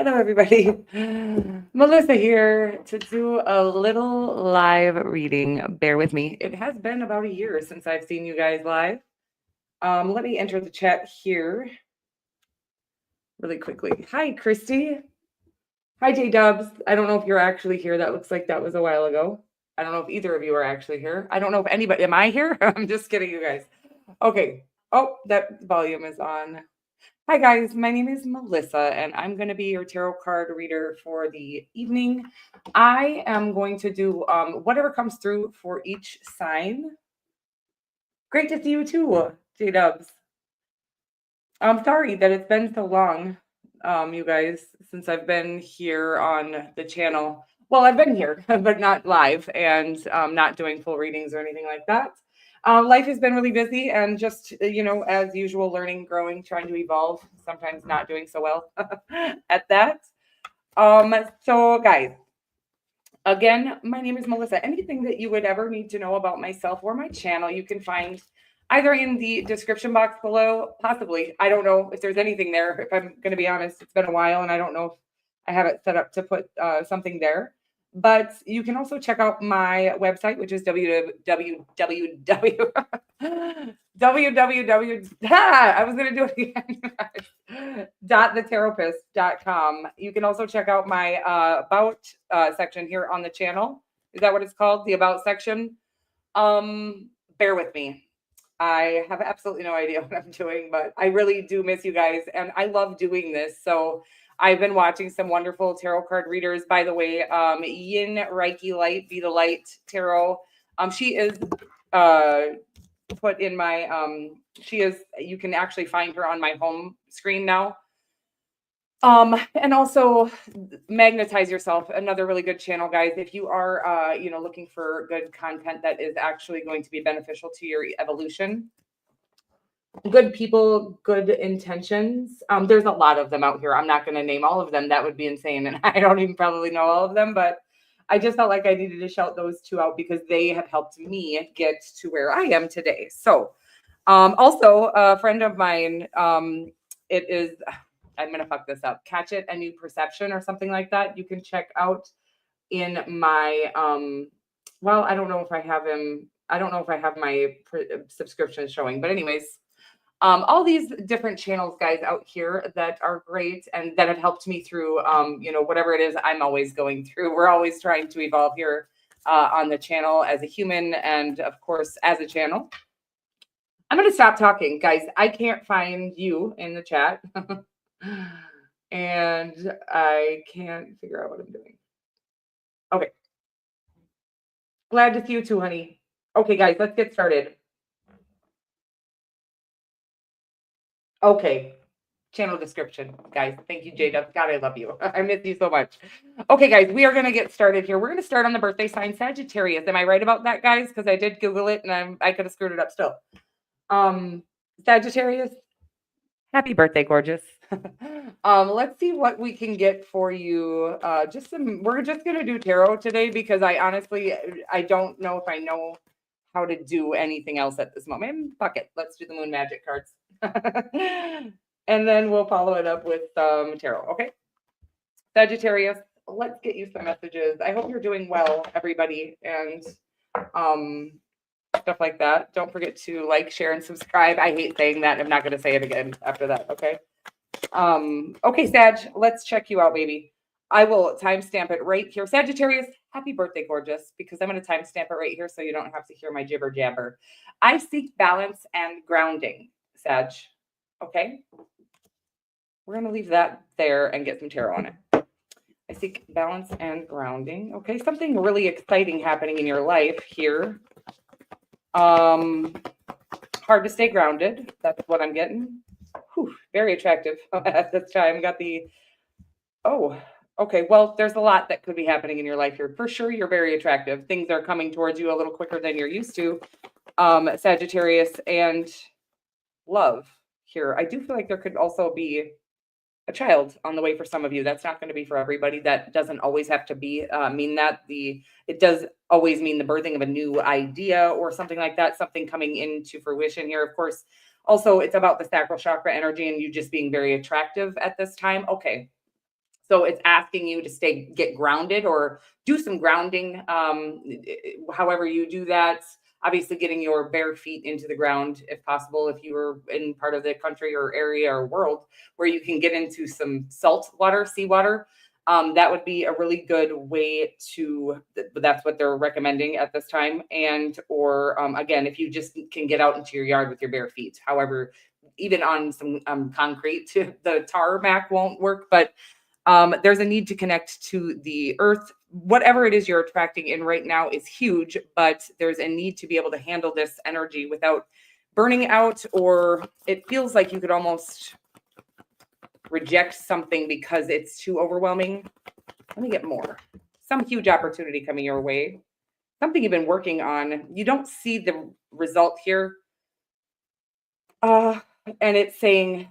Hello, everybody. Melissa here to do a little live reading. Bear with me. It has been about a year since I've seen you guys live. Let me enter the chat here really quickly. Hi, Christy. Hi, J Dubs. I don't know if you're actually here. That looks like that was a while ago. I don't know if either of you are actually here. I don't know if anybody. Am I here? I'm just kidding, you guys. Okay. Oh, that volume is on. Hi guys, my name is Melissa and I'm going to be your tarot card reader for the evening. I am going to do whatever comes through for each sign. Great to see you too, J-Dubs. I'm sorry that it's been so long, you guys, since I've been here on the channel. Well, I've been here, but not live and not doing full readings or anything like that. Life has been really busy and just, as usual, learning, growing, trying to evolve, sometimes not doing so well at that. So guys, again, my name is Melissa. Anything that you would ever need to know about myself or my channel, you can find either in the description box below, possibly. I don't know if there's anything there. If I'm going to be honest, it's been a while and I don't know if I have it set up to put something there. But you can also check out my website, which is www.thetaropist.com. You can also check out my about section here on the channel. Is that what it's called? The about section? Bear with me. I have absolutely no idea what I'm doing, but I really do miss you guys and I love doing this. So I've been watching some wonderful tarot card readers. By the way, Yin Reiki Light, Be the Light Tarot. She is put in my, you can actually find her on my home screen now. And also Magnetize Yourself, another really good channel, guys. If you are, looking for good content that is actually going to be beneficial to your evolution. Good people, good intentions. There's a lot of them out here. I'm not going to name all of them. That would be insane. And I don't even probably know all of them, but I just felt like I needed to shout those two out because they have helped me get to where I am today. So, also a friend of mine, I'm going to fuck this up. Catch It, A New Perception or something like that. You can check out in my, I don't know if I have him. I don't know if I have my subscription showing, but anyways, all these different channels, guys, out here that are great and that have helped me through, whatever it is I'm always going through. We're always trying to evolve here on the channel as a human and, of course, as a channel. I'm going to stop talking, guys. I can't find you in the chat. And I can't figure out what I'm doing. Okay. Glad to see you too, honey. Okay, guys, let's get started. Okay. Channel description, guys. Thank you, J-Dub. God, I love you. I miss you so much. Okay, guys, we are going to get started here. We're going to start on the birthday sign Sagittarius. Am I right about that, guys? Because I did Google it and I could have screwed it up still. Sagittarius, happy birthday, gorgeous. Let's see what we can get for you. We're just going to do tarot today because I don't know if I know how to do anything else at this moment. Fuck it. Let's do the moon magic cards. And then we'll follow it up with tarot. Okay. Sagittarius, let's get you some messages. I hope you're doing well, everybody. And stuff like that. Don't forget to like, share, and subscribe. I hate saying that. I'm not going to say it again after that. Okay. Okay, Sag, let's check you out, baby. I will timestamp it right here. Sagittarius, happy birthday, gorgeous, because I'm going to timestamp it right here so you don't have to hear my jibber jabber. I seek balance and grounding, Sag. Okay. We're going to leave that there and get some tarot on it. I seek balance and grounding. Okay. Something really exciting happening in your life here. Hard to stay grounded. That's what I'm getting. Whew, very attractive at this time. Okay. Well, there's a lot that could be happening in your life here. For sure, you're very attractive. Things are coming towards you a little quicker than you're used to, Sagittarius, and love here. I do feel like there could also be a child on the way for some of you. That's not going to be for everybody. That doesn't always have to be mean that. It does always mean the birthing of a new idea or something like that, something coming into fruition here. Of course, also it's about the sacral chakra energy and you just being very attractive at this time. Okay. So it's asking you to get grounded or do some grounding. However you do that, obviously getting your bare feet into the ground if possible, if you were in part of the country or area or world where you can get into some salt water, seawater. That would be a really good way to, that's what they're recommending at this time. And, or again, if you just can get out into your yard with your bare feet, however, even on some concrete, the tarmac won't work, but there's a need to connect to the earth. Whatever it is you're attracting in right now is huge, but there's a need to be able to handle this energy without burning out, or it feels like you could almost reject something because it's too overwhelming. Let me get more. Some huge opportunity coming your way. Something you've been working on. You don't see the result here. And it's saying,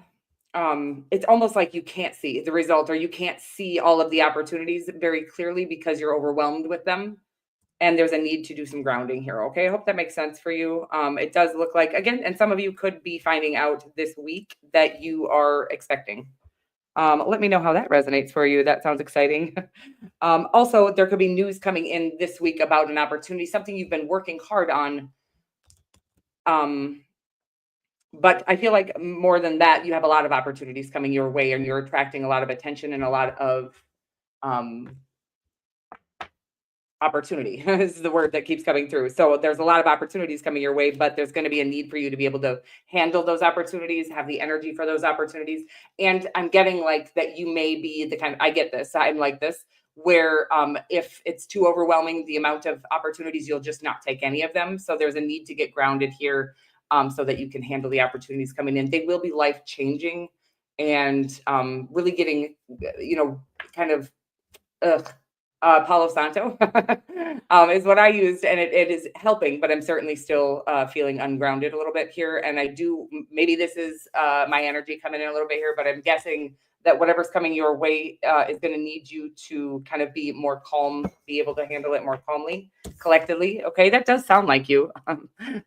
it's almost like you can't see the result, or you can't see all of the opportunities very clearly because you're overwhelmed with them. And there's a need to do some grounding here. Okay. I hope that makes sense for you. It does look like, again, and some of you could be finding out this week that you are expecting. Let me know how that resonates for you. That sounds exciting. Also, there could be news coming in this week about an opportunity, something you've been working hard on. But I feel like more than that, you have a lot of opportunities coming your way, and you're attracting a lot of attention and a lot of opportunity is the word that keeps coming through. So there's a lot of opportunities coming your way, but there's going to be a need for you to be able to handle those opportunities, have the energy for those opportunities. And I'm getting like that you may be the kind of, I get this, I'm like this, where if it's too overwhelming, the amount of opportunities, you'll just not take any of them. So there's a need to get grounded here so that you can handle the opportunities coming in. They will be life-changing and really getting, kind of, Palo Santo is what I used, and it is helping, but I'm certainly still feeling ungrounded a little bit here. And maybe this is my energy coming in a little bit here, but I'm guessing that whatever's coming your way is going to need you to kind of be more calm, be able to handle it more calmly, collectively. Okay, that does sound like you.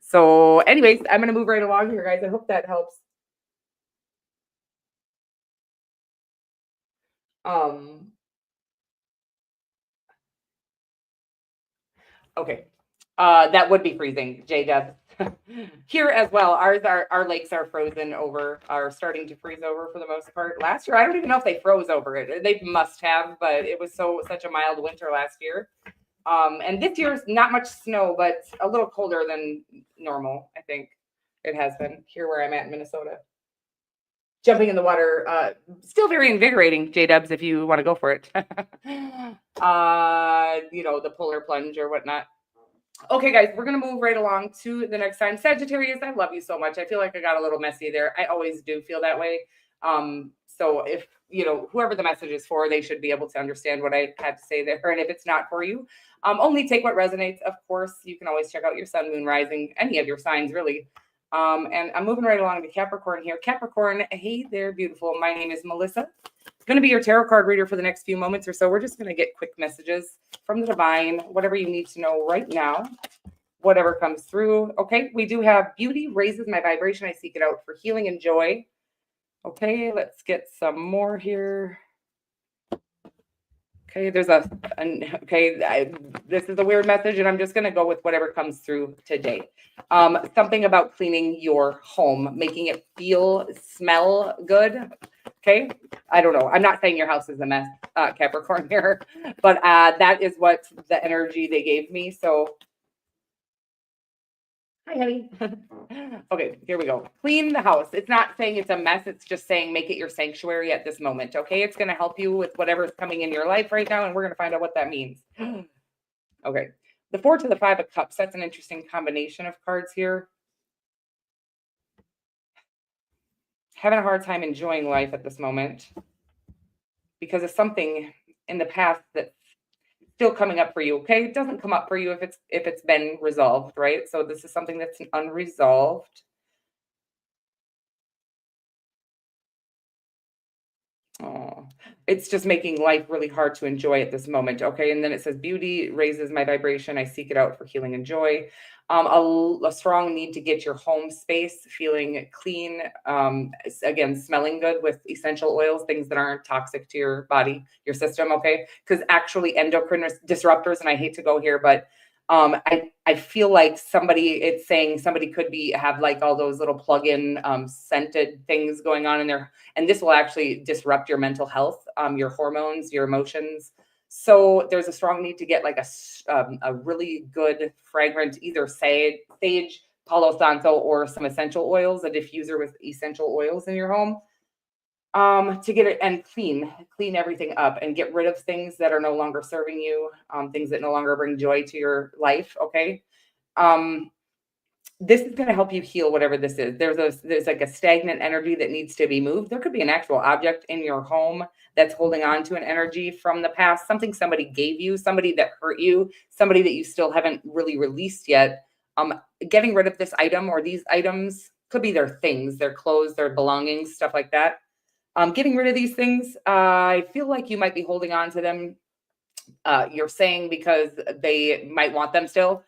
So anyways, I'm going to move right along here, guys. I hope that helps. Okay. That would be freezing, J-Dub. Here as well, our lakes are starting to freeze over for the most part. Last year, I don't even know if they froze over it. They must have, but it was such a mild winter last year. And this year's not much snow, but a little colder than normal, I think it has been here where I'm at in Minnesota. Jumping in the water, still very invigorating, J-Dubs, if you want to go for it. The polar plunge or whatnot. Okay, guys, we're going to move right along to the next sign. Sagittarius, I love you so much. I feel like I got a little messy there. I always do feel that way. So if, whoever the message is for, they should be able to understand what I had to say there. And if it's not for you, only take what resonates. Of course, you can always check out your sun, moon, rising, any of your signs, really. And I'm moving right along to Capricorn here. Capricorn, hey there, beautiful. My name is Melissa. I'm going to be your tarot card reader for the next few moments or so. We're just going to get quick messages from the divine, whatever you need to know right now, whatever comes through. Okay, we do have beauty raises my vibration. I seek it out for healing and joy. Okay, let's get some more here. Okay, this is a weird message, and I'm just going to go with whatever comes through today. Something about cleaning your home, making it smell good. Okay, I don't know. I'm not saying your house is a mess, Capricorn here, but that is what the energy they gave me. So, hi, honey. Okay, here we go. Clean the house. It's not saying it's a mess. It's just saying make it your sanctuary at this moment. Okay, it's going to help you with whatever's coming in your life right now, and we're going to find out what that means. Okay, the 4 to the 5 of Cups. That's an interesting combination of cards here. Having a hard time enjoying life at this moment because of something in the past that's still coming up for you. Okay, it doesn't come up for you if it's been resolved, right? So this is something that's unresolved. Oh, it's just making life really hard to enjoy at this moment. Okay. And then it says, beauty raises my vibration. I seek it out for healing and joy. A strong need to get your home space feeling clean. Again, smelling good with essential oils, things that aren't toxic to your body, your system. Okay. Because actually, endocrine disruptors, and I hate to go here, but I feel like it's saying somebody could have like all those little plug-in scented things going on in there, and this will actually disrupt your mental health, your hormones, your emotions. So there's a strong need to get like a really good fragrant, either sage, Palo Santo, or some essential oils, a diffuser with essential oils in your home, to get it and clean everything up and get rid of things that are no longer serving you, things that no longer bring joy to your life. Okay. Um, this is going to help you heal whatever this is. There's like a stagnant energy that needs to be moved. There could be an actual object in your home that's holding on to an energy from the past, something somebody gave you, somebody that hurt you, somebody that you still haven't really released yet. Getting rid of this item or these items, could be their things, their clothes, their belongings, stuff like that. Getting rid of these things, I feel like you might be holding on to them. You're saying because they might want them still.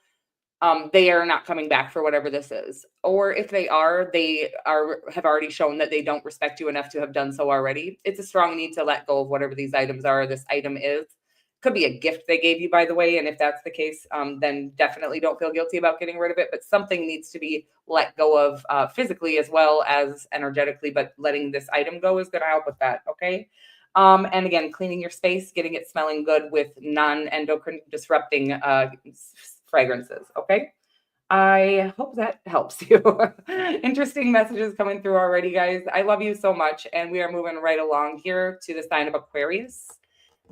They are not coming back for whatever this is. Or if they have already shown that they don't respect you enough to have done so already. It's a strong need to let go of whatever these items are, this item is. Could be a gift they gave you, by the way. And if that's the case, then definitely don't feel guilty about getting rid of it. But something needs to be let go of, physically as well as energetically. But letting this item go is going to help with that. Okay. And again, cleaning your space, getting it smelling good with non-endocrine disrupting fragrances. Okay. I hope that helps you. Interesting messages coming through already, guys. I love you so much. And we are moving right along here to the sign of Aquarius.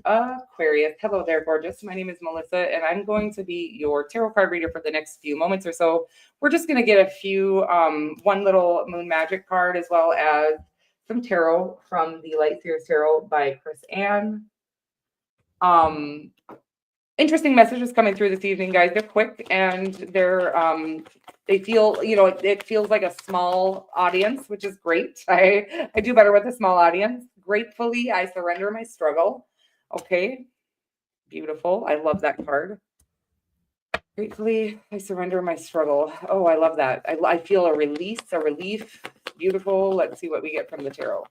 Aquarius. Hello there, gorgeous. My name is Melissa, and I'm going to be your tarot card reader for the next few moments or so. We're just going to get a few, one little moon magic card, as well as some tarot from the Light Seers Tarot by Chris Ann. Interesting messages coming through this evening, guys. They're quick and they feel, it feels like a small audience, which is great. I do better with a small audience. Gratefully, I surrender my struggle. Okay. Beautiful. I love that card. Gratefully, I surrender my struggle. Oh, I love that. I feel a release, a relief. Beautiful. Let's see what we get from the tarot.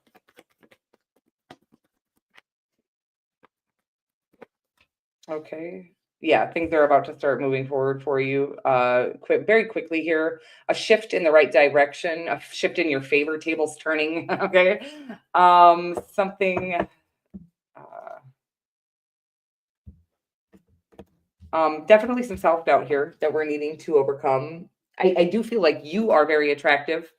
Okay. Yeah, things are about to start moving forward for you very quickly here. A shift in the right direction, a shift in your favor, tables turning. Okay. Something definitely some self-doubt here that we're needing to overcome. I do feel like you are very attractive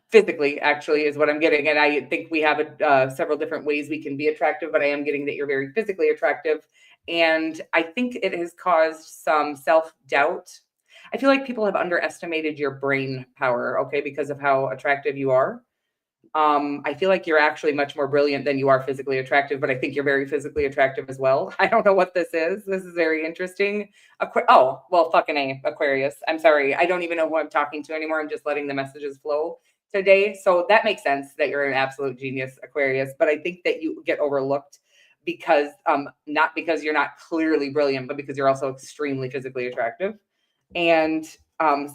physically, actually, is what I'm getting. And I think we have several different ways we can be attractive, but I am getting that you're very physically attractive. And I think it has caused some self-doubt. I feel like people have underestimated your brain power, okay, because of how attractive you are. I feel like you're actually much more brilliant than you are physically attractive, but I think you're very physically attractive as well. I don't know what this is. This is very interesting. Oh, well, fucking A, Aquarius. I'm sorry. I don't even know who I'm talking to anymore. I'm just letting the messages flow today. So that makes sense that you're an absolute genius, Aquarius, but I think that you get overlooked because, not because you're not clearly brilliant, but because you're also extremely physically attractive. And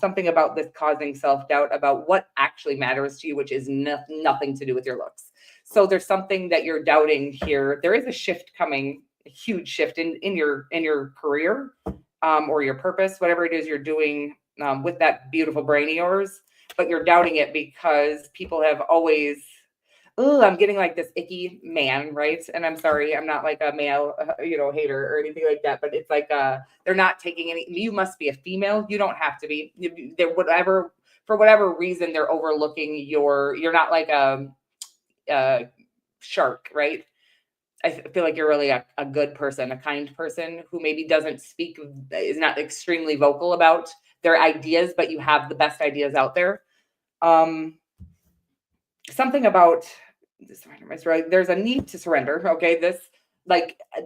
something about this causing self-doubt about what actually matters to you, which is nothing to do with your looks. So there's something that you're doubting here. There is a shift coming, a huge shift in your career, or your purpose, whatever it is you're doing, with that beautiful brain of yours, but you're doubting it because people have always, I'm getting like this icky man, right? And I'm sorry, I'm not like a male, hater or anything like that, but it's like, they're not taking any, you must be a female. You don't have to be. They're for whatever reason, they're overlooking you're not like a shark, right? I feel like you're really a good person, a kind person who maybe is not extremely vocal about their ideas, but you have the best ideas out there. Something about there's a need to surrender. Okay.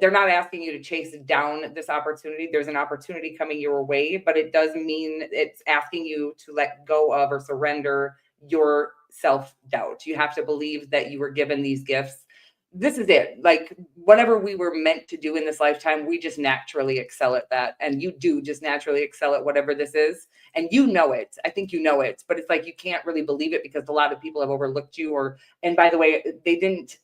They're not asking you to chase down this opportunity. There's an opportunity coming your way, but it does mean it's asking you to let go of or surrender your self-doubt. You have to believe that you were given these gifts. this is it. Like whatever we were meant to do in this lifetime, we just naturally excel at that. And you do just naturally excel at whatever this is. And you know it. I think you know it, but it's like you can't really believe it because a lot of people have overlooked you. And by the way, they didn't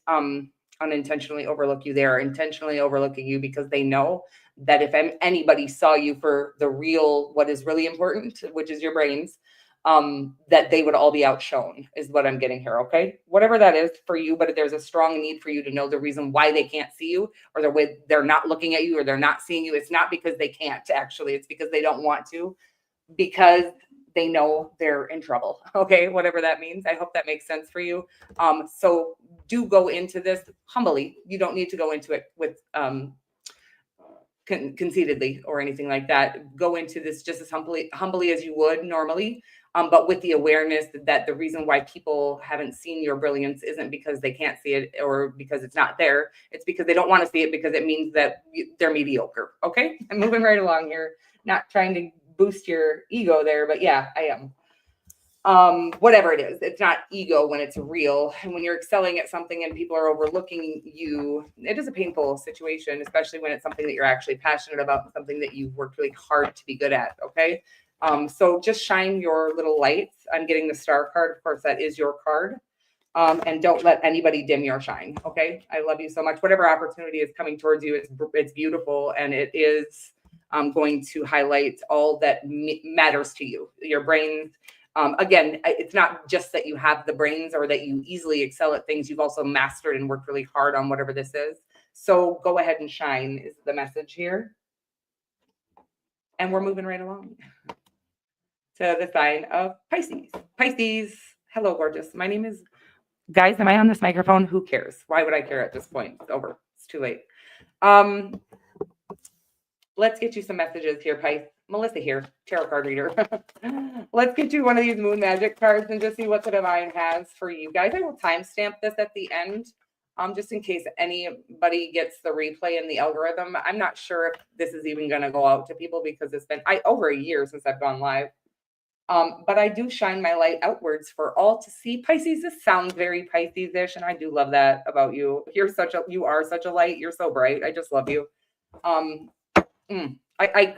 unintentionally overlook you. They are intentionally overlooking you because they know that if anybody saw you for the real, what is really important, which is your brains, that they would all be outshone is what I'm getting here. Okay. Whatever that is for you, but there's a strong need for you to know the reason why they can't see you or the way they're not looking at you or they're not seeing you. It's not because they can't actually, it's because they don't want to, because they know they're in trouble. Okay. Whatever that means. I hope that makes sense for you. So do go into this humbly. You don't need to go into it with, conceitedly or anything like that. Go into this just as humbly as you would normally, but with the awareness that the reason why people haven't seen your brilliance isn't because they can't see it or because it's not there. It's because they don't want to see it because it means that they're mediocre. Okay, I'm moving right along here, not trying to boost your ego there, but yeah, I am. Whatever it is, it's not ego when it's real. And when you're excelling at something and people are overlooking you, it is a painful situation, especially when it's something that you're actually passionate about, something that you've worked really hard to be good at. Okay. So just shine your little lights. I'm getting the star card. Of course, that is your card. And don't let anybody dim your shine. Okay. I love you so much. Whatever opportunity is coming towards you, it's beautiful. And it is going to highlight all that matters to you, your brains. Again, it's not just that you have the brains or that you easily excel at things. You've also mastered and worked really hard on whatever this is. So go ahead and shine is the message here. And we're moving right along to the sign of Pisces. Pisces. Hello, gorgeous. My name is, guys, am I on this microphone? Who cares? Why would I care at this point? It's over. It's too late. Let's get you some messages here, Pisces. Melissa here, tarot card reader. Let's get you one of these moon magic cards and just see what the divine has for you guys. I will timestamp this at the end, just in case anybody gets the replay in the algorithm. I'm not sure if this is even going to go out to people because it's been over a year since I've gone live. But I do shine my light outwards for all to see. Pisces, this sounds very Pisces-ish, and I do love that about you. You are such a light. You're so bright. I just love you.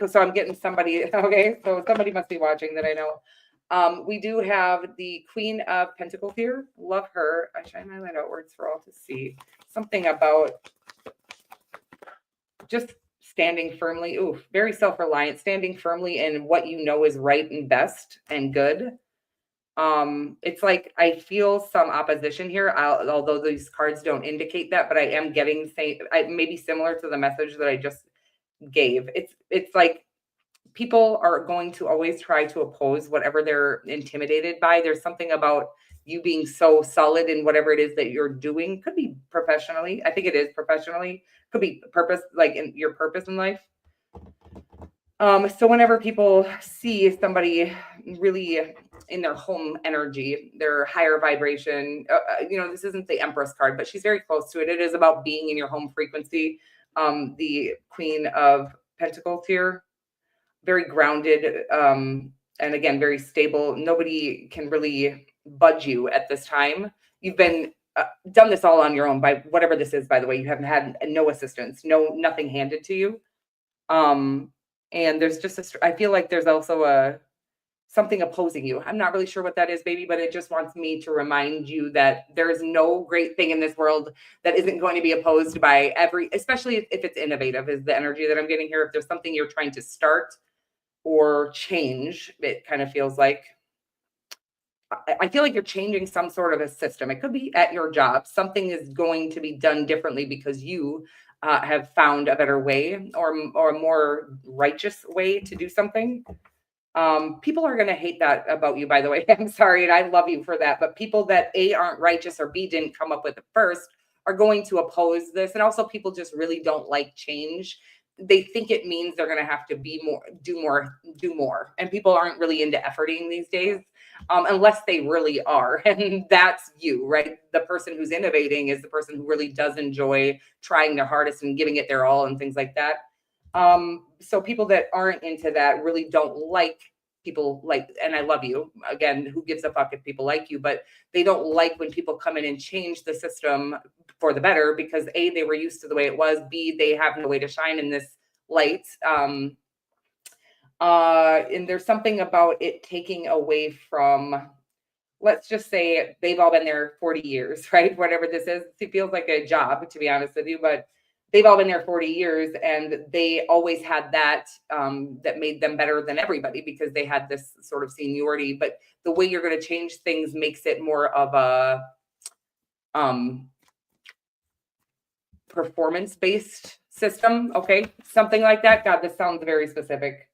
So I'm getting somebody, okay, so somebody must be watching that I know. We do have the Queen of Pentacles here. Love her. I shine my light outwards for all to see. Something about just standing firmly, very self-reliant, standing firmly in what you know is right and best and good. It's like I feel some opposition here, although these cards don't indicate that, but I am getting maybe similar to the message that I just gave. It's like people are going to always try to oppose whatever they're intimidated by. There's something about you being so solid in whatever it is that you're doing. Could be professionally. I think it is professionally. Could be purpose, like in your purpose in life. So whenever people see somebody really in their home energy, their higher vibration, this isn't the Empress card, but she's very close to it. It is about being in your home frequency. The Queen of Pentacles here, very grounded, and again, very stable. Nobody can really budge you at this time. You've been done this all on your own by whatever this is, by the way. You haven't had no assistance, nothing handed to you. And there's just I feel like there's also something opposing you. I'm not really sure what that is, baby, but it just wants me to remind you that there's no great thing in this world that isn't going to be opposed by especially if it's innovative, is the energy that I'm getting here. If there's something you're trying to start or change, it kind of feels like, I feel like you're changing some sort of a system. It could be at your job. Something is going to be done differently because you have found a better way or a more righteous way to do something. People are going to hate that about you, by the way. I'm sorry, and I love you for that. But people that A, aren't righteous, or B, didn't come up with it first, are going to oppose this. And also people just really don't like change. They think it means they're going to have to do more. And people aren't really into efforting these days, unless they really are. And that's you, right? The person who's innovating is the person who really does enjoy trying their hardest and giving it their all and things like that. So people that aren't into that really don't like people like, and I love you. Again, who gives a fuck if people like you, but they don't like when people come in and change the system for the better, because A, they were used to the way it was. B, they have no way to shine in this light. And there's something about it taking away from, let's just say they've all been there 40 years, right? Whatever this is, it feels like a job, to be honest with you, but they've all been there 40 years, and they always had that, that made them better than everybody because they had this sort of seniority. But the way you're going to change things makes it more of a performance-based system. Okay, something like that. God, this sounds very specific.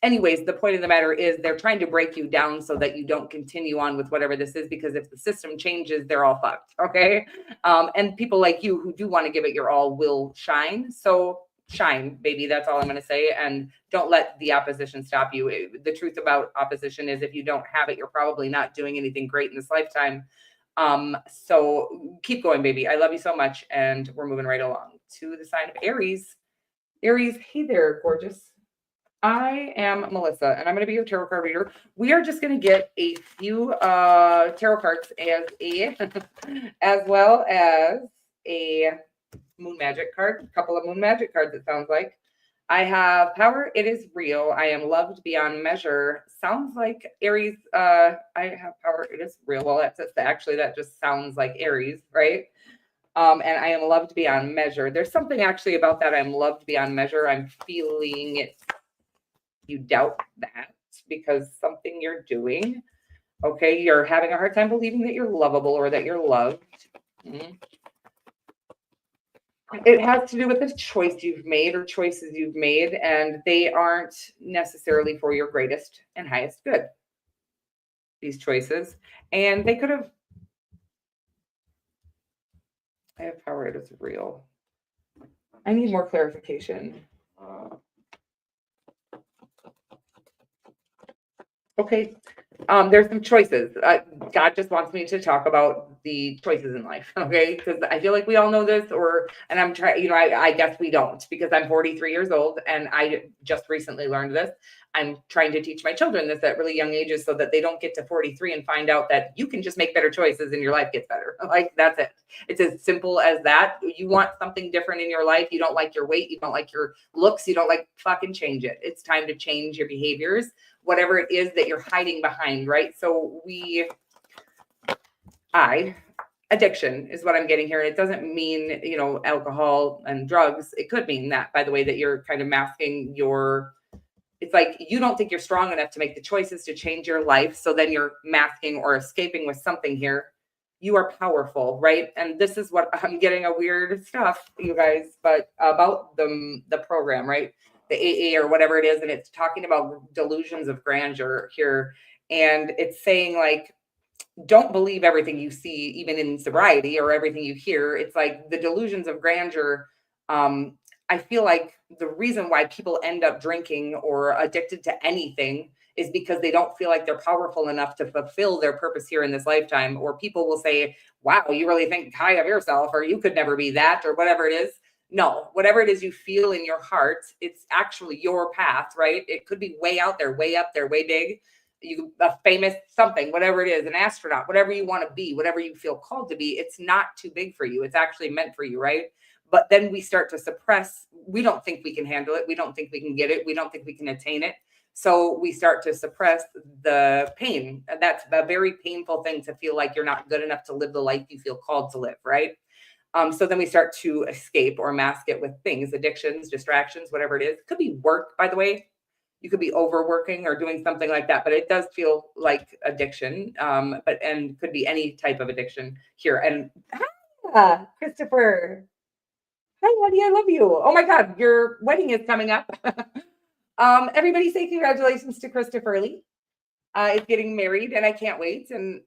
Anyways, the point of the matter is they're trying to break you down so that you don't continue on with whatever this is, because if the system changes, they're all fucked. Okay. And people like you who do want to give it your all will shine. So shine, baby. That's all I'm going to say. And don't let the opposition stop you. The truth about opposition is if you don't have it, you're probably not doing anything great in this lifetime. So keep going, baby. I love you so much. And we're moving right along to the sign of Aries. Aries, hey there, gorgeous. I am Melissa, and I'm going to be your tarot card reader. We are just going to get a few tarot cards as well as a moon magic card, a couple of moon magic cards, it sounds like. I have power, it is real. I am loved beyond measure. Sounds like Aries. I have power, it is real. Well, that's actually, that just sounds like Aries, right? And I am loved beyond measure. There's something actually about that. I'm loved beyond measure. I'm feeling it. You doubt that because something you're doing, okay, you're having a hard time believing that you're lovable or that you're loved. It has to do with the choice you've made or choices you've made, and they aren't necessarily for your greatest and highest good, these choices. And they could have, I have power, it is real. I need more clarification. Okay. There's some choices. God just wants me to talk about the choices in life. Okay. Because I feel like we all know this, and I'm trying, I guess we don't, because I'm 43 years old and I just recently learned this. I'm trying to teach my children this at really young ages so that they don't get to 43 and find out that you can just make better choices and your life gets better. Like, that's it. It's as simple as that. You want something different in your life. You don't like your weight. You don't like your looks. You don't like, fucking change it. It's time to change your behaviors, whatever it is that you're hiding behind, right? So addiction is what I'm getting here. It doesn't mean, alcohol and drugs. It could mean that, by the way, that you're kind of masking it's like you don't think you're strong enough to make the choices to change your life. So then you're masking or escaping with something here. You are powerful, right? And this is what I'm getting a weird stuff, you guys, but about the program, right? The AA or whatever it is. And it's talking about delusions of grandeur here. And it's saying, like, don't believe everything you see, even in sobriety, or everything you hear. It's like the delusions of grandeur. I feel like the reason why people end up drinking or addicted to anything is because they don't feel like they're powerful enough to fulfill their purpose here in this lifetime. Or people will say, wow, you really think high of yourself, or you could never be that, or whatever it is. No, whatever it is you feel in your heart, it's actually your path, right? It could be way out there, way up there, way big. A famous something, whatever it is, an astronaut, whatever you want to be, whatever you feel called to be, it's not too big for you. It's actually meant for you, right? But then we start to suppress. We don't think we can handle it. We don't think we can get it. We don't think we can attain it. So we start to suppress the pain. And that's a very painful thing, to feel like you're not good enough to live the life you feel called to live, right? So then we start to escape or mask it with things, addictions, distractions, whatever it is. It could be work, by the way. You could be overworking or doing something like that, but it does feel like addiction. And could be any type of addiction here. And Christopher. Hi, honey, I love you. Oh my God, your wedding is coming up. Everybody say congratulations to Christopher Lee. Is getting married, and I can't wait. And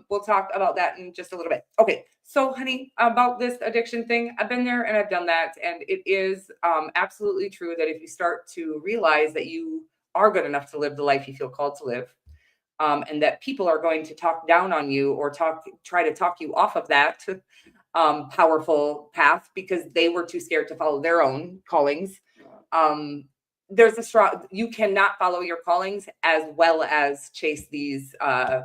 we'll talk about that in just a little bit. Okay, so honey, about this addiction thing, I've been there and I've done that. And it is absolutely true that if you start to realize that you are good enough to live the life you feel called to live, and that people are going to talk down on you or try to talk you off of that powerful path because they were too scared to follow their own callings. There's a strong, you cannot follow your callings as well as chase these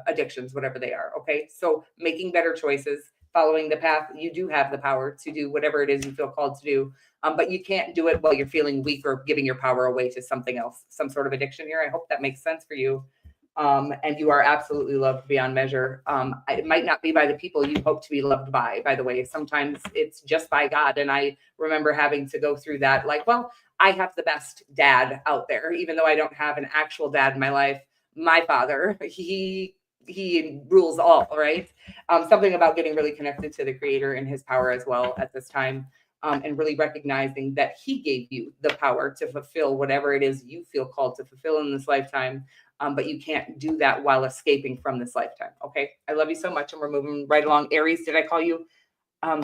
addictions, whatever they are. Okay. So making better choices, following the path, you do have the power to do whatever it is you feel called to do. But you can't do it while you're feeling weak or giving your power away to something else, some sort of addiction here. I hope that makes sense for you. And you are absolutely loved beyond measure. It might not be by the people you hope to be loved by the way. Sometimes it's just by God. And I remember having to go through that, like, well, I have the best dad out there, even though I don't have an actual dad in my life. My father, he rules all, right? Something about getting really connected to the creator and his power as well at this time. And really recognizing that he gave you the power to fulfill whatever it is you feel called to fulfill in this lifetime. But you can't do that while escaping from this lifetime. Okay. I love you so much. And we're moving right along. Aries, did I call you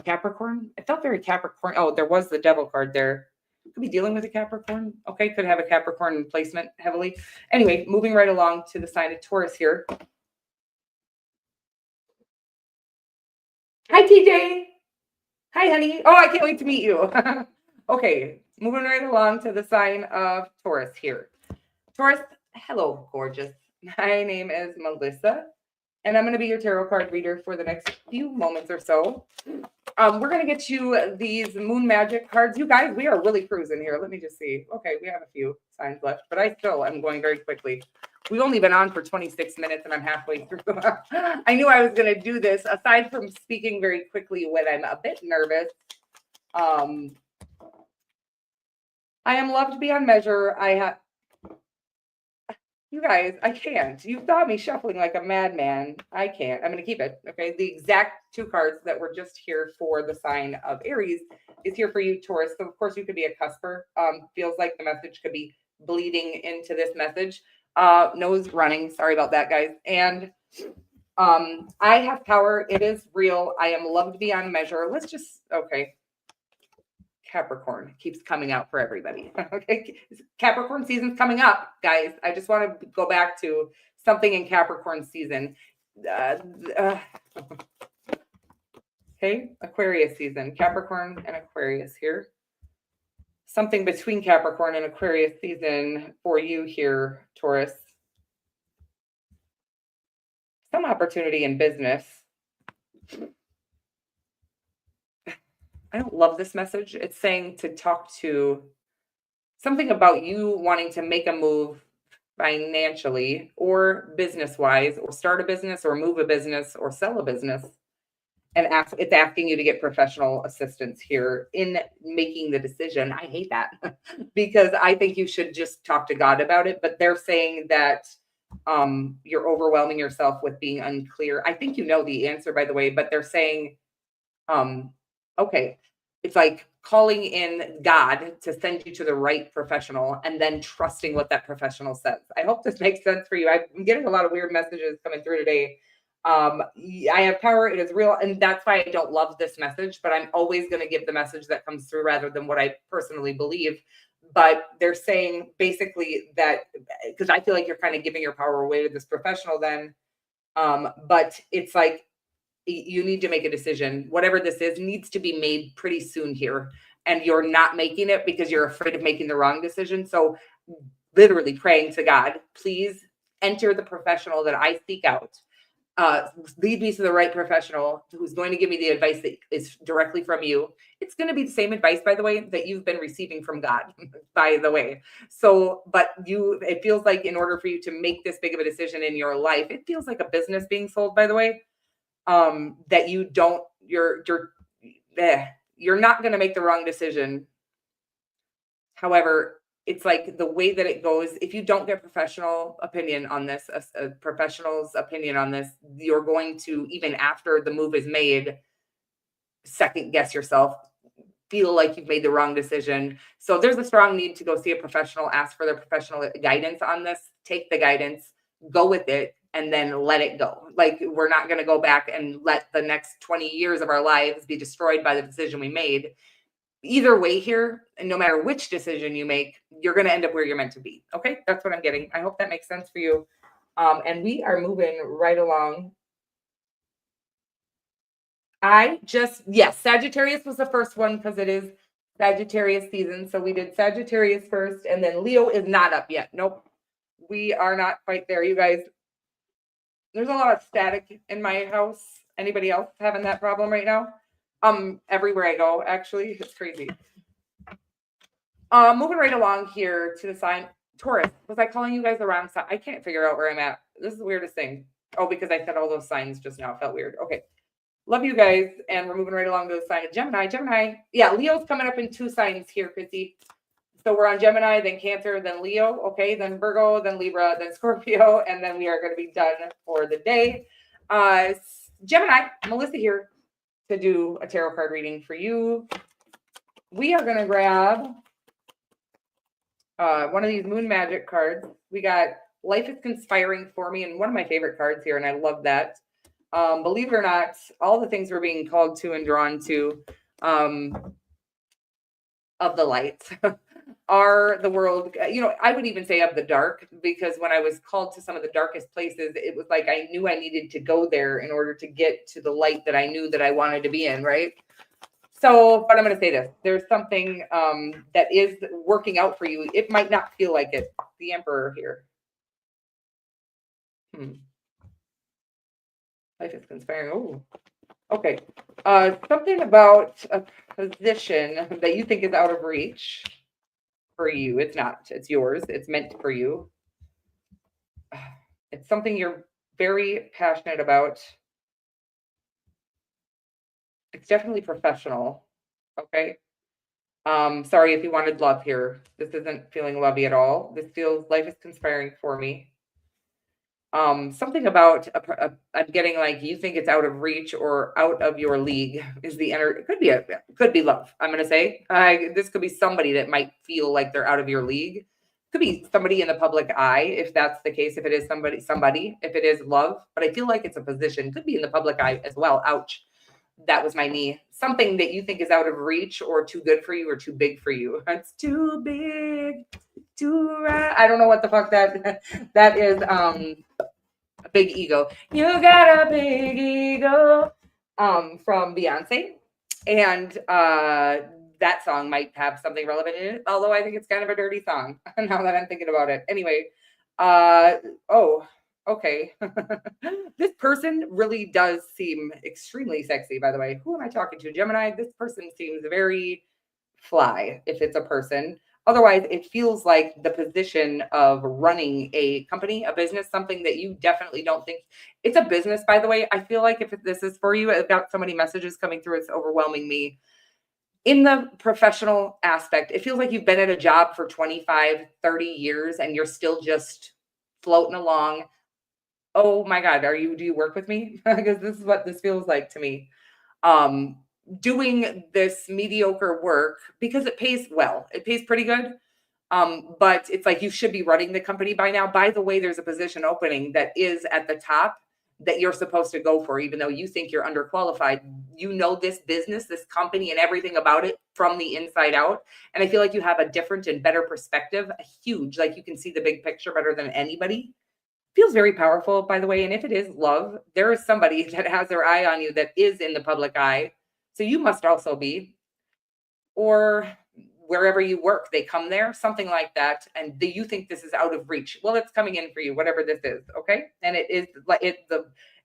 Capricorn? It felt very Capricorn. Oh, there was the devil card there. Could be dealing with a Capricorn. Okay. Could have a Capricorn placement heavily. Anyway, moving right along to the sign of Taurus here. Hi, TJ. Hi, honey. Oh, I can't wait to meet you. Okay. Moving right along to the sign of Taurus here. Taurus, hello, gorgeous. My name is Melissa, and I'm going to be your tarot card reader for the next few moments or so. We're going to get you these Moon Magic cards. You guys, we are really cruising here. Let me just see. Okay, we have a few signs left, but I still am going very quickly. We've only been on for 26 minutes, and I'm halfway through. I knew I was going to do this. Aside from speaking very quickly when I'm a bit nervous, I am loved beyond measure. You guys, I can't. You saw me shuffling like a madman. I can't. I'm going to keep it. Okay. The exact two cards that were just here for the sign of Aries is here for you, Taurus. So, of course, you could be a cusper. Feels like the message could be bleeding into this message. Nose running. Sorry about that, guys. And I have power. It is real. I am loved beyond measure. Let's just, okay. Capricorn keeps coming out for everybody. Okay. Capricorn season's coming up, guys. I just want to go back to something in Capricorn season. Okay. Aquarius season, Capricorn and Aquarius here. Something between Capricorn and Aquarius season for you here, Taurus. Some opportunity in business. I don't love this message. It's saying to talk to something about you wanting to make a move financially or business-wise, or start a business or move a business or sell a business. And it's asking you to get professional assistance here in making the decision. I hate that because I think you should just talk to God about it. But they're saying that you're overwhelming yourself with being unclear. I think you know the answer, by the way, but they're saying, okay, it's like calling in God to send you to the right professional and then trusting what that professional says. I hope this makes sense for you. I'm getting a lot of weird messages coming through today. I have power. It is real. And that's why I don't love this message, but I'm always going to give the message that comes through rather than what I personally believe. But they're saying basically that, because I feel like you're kind of giving your power away to this professional then. But it's like, you need to make a decision. Whatever this is needs to be made pretty soon here. And you're not making it because you're afraid of making the wrong decision. So literally praying to God, please enter the professional that I seek out. Lead me to the right professional who's going to give me the advice that is directly from you. It's going to be the same advice, by the way, that you've been receiving from God, by the way. So, but it feels like in order for you to make this big of a decision in your life, it feels like a business being sold, by the way. That you're not going to make the wrong decision. However, it's like the way that it goes, if you don't get professional opinion on this, a professional's opinion on this, you're going to, even after the move is made, second guess yourself, feel like you've made the wrong decision. So there's a strong need to go see a professional, ask for their professional guidance on this, take the guidance, go with it, and then let it go. Like, we're not going to go back and let the next 20 years of our lives be destroyed by the decision we made. Either way here, and no matter which decision you make, you're going to end up where you're meant to be. Okay. That's what I'm getting. I hope that makes sense for you. And we are moving right along. Yes, Sagittarius was the first one because it is Sagittarius season. So we did Sagittarius first, and then Leo is not up yet. Nope. We are not quite there, you guys. There's a lot of static in my house. Anybody else having that problem right now? Everywhere I go, actually, it's crazy. Moving right along here to the sign Taurus. Was I calling you guys the wrong sign? I can't figure out where I'm at. This is the weirdest thing. Oh, because I said all those signs just now. It felt weird. Okay. Love you guys. And we're moving right along to the sign of Gemini. Gemini. Yeah, Leo's coming up in 2 signs here, Chrissy. So we're on Gemini, then Cancer, then Leo. Okay, then Virgo, then Libra, then Scorpio. And then we are going to be done for the day. Gemini, Melissa here to do a tarot card reading for you. We are going to grab one of these moon magic cards. We got Life is Conspiring for Me, and one of my favorite cards here, and I love that. Believe it or not, all the things we're being called to and drawn to of the light are the world, I would even say of the dark, because when I was called to some of the darkest places, it was like I knew I needed to go there in order to get to the light that I knew that I wanted to be in, right? So, but I'm going to say this. There's something that is working out for you. It might not feel like it. The Emperor here. Life is conspiring. Oh, okay. Something about a position that you think is out of reach for you. It's not. It's yours. It's meant for you. It's something you're very passionate about. It's definitely professional. Okay. Sorry if you wanted love here. This isn't feeling lovey at all. This feels life is conspiring for me. Something about I'm getting like you think it's out of reach or out of your league is the energy. It could be love. I'm gonna say this could be somebody that might feel like they're out of your league. Could be somebody in the public eye if that's the case. If it is somebody, if it is love, but I feel like it's a position. Could be in the public eye as well. Ouch. That was my knee. Something that you think is out of reach or too good for you or too big for you. It's too big, I don't know what the fuck that is. A big ego. You got a big ego. From Beyonce, and that song might have something relevant in it. Although I think it's kind of a dirty song. Now that I'm thinking about it. Anyway. Okay. This person really does seem extremely sexy, by the way. Who am I talking to? Gemini. This person seems very fly if it's a person. Otherwise, it feels like the position of running a company, a business, something that you definitely don't think it's a business, by the way. I feel like if this is for you, I've got so many messages coming through. It's overwhelming me. In the professional aspect, it feels like you've been at a job for 25, 30 years and you're still just floating along. Oh my God, do you work with me? Because this is what this feels like to me. Doing this mediocre work because it pays well. It pays pretty good. But it's like you should be running the company by now. By the way, there's a position opening that is at the top that you're supposed to go for, even though you think you're underqualified. You know this business, this company, and everything about it from the inside out. And I feel like you have a different and better perspective, a huge, like you can see the big picture better than anybody. Feels very powerful, by the way. And if it is love, there is somebody that has their eye on you that is in the public eye. So you must also be, or wherever you work, they come there, something like that. And you think this is out of reach. Well, it's coming in for you, whatever this is. Okay. And it is like, it's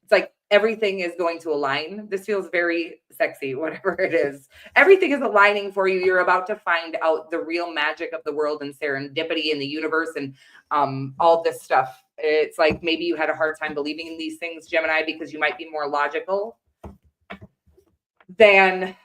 like everything is going to align. This feels very sexy, whatever it is. Everything is aligning for you. You're about to find out the real magic of the world and serendipity in the universe and all this stuff. It's like maybe you had a hard time believing in these things, Gemini, because you might be more logical than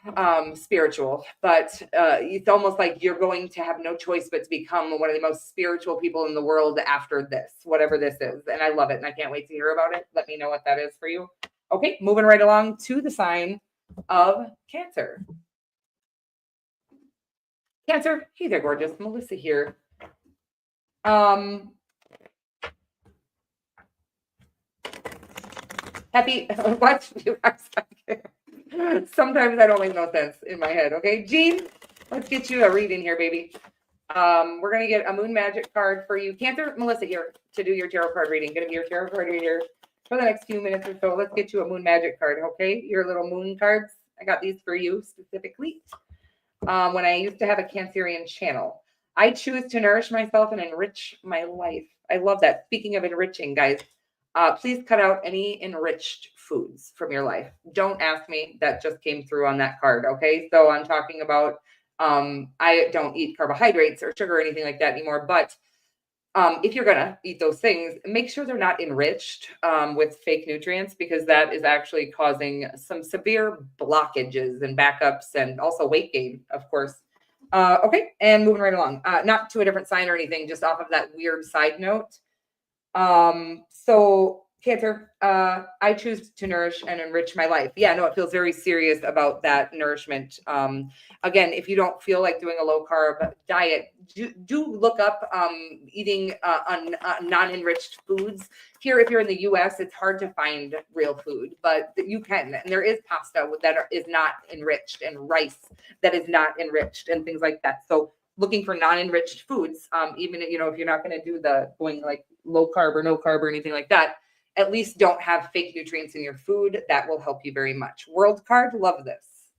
spiritual. But it's almost like you're going to have no choice but to become one of the most spiritual people in the world after this, whatever this is. And I love it. And I can't wait to hear about it. Let me know what that is for you. Okay, moving right along to the sign of Cancer. Cancer, hey there, gorgeous. Melissa here. Happy, what? Sometimes I don't make no sense in my head. Okay, Jean, let's get you a reading here, baby. We're going to get a moon magic card for you. Cancer, Melissa here to do your tarot card reading. Going to be your tarot card reader for the next few minutes or so. Let's get you a moon magic card, okay? Your little moon cards. I got these for you specifically. When I used to have a Cancerian channel, I choose to nourish myself and enrich my life. I love that. Speaking of enriching, guys, Please cut out any enriched foods from your life. Don't ask me. That just came through on that card. Okay. So I'm talking about, I don't eat carbohydrates or sugar or anything like that anymore. But if you're going to eat those things, make sure they're not enriched with fake nutrients, because that is actually causing some severe blockages and backups and also weight gain, of course. Okay. And moving right along, not to a different sign or anything, just off of that weird side note. So Cancer, I choose to nourish and enrich my life. Yeah, no, it feels very serious about that nourishment. Again, if you don't feel like doing a low carb diet, do look up eating non-enriched foods. Here, if you're in the US, it's hard to find real food, but you can. And there is pasta that is not enriched, and rice that is not enriched, and things like that. So looking for non-enriched foods, even if you're not going to do the going like low carb or no carb or anything like that, at least don't have fake nutrients in your food. That will help you very much. World card, love this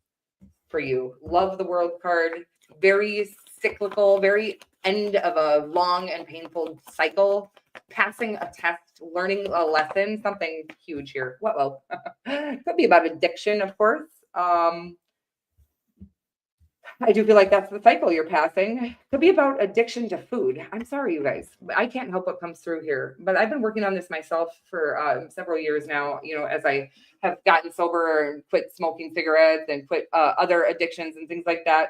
for you. Love the world card. Very cyclical, very end of a long and painful cycle. Passing a test, learning a lesson, something huge here. Whoa. Could be about addiction, of course. I do feel like that's the cycle you're passing. Could be about addiction to food. I'm sorry, you guys. I can't help what comes through here. But I've been working on this myself for several years now, as I have gotten sober and quit smoking cigarettes and quit other addictions and things like that.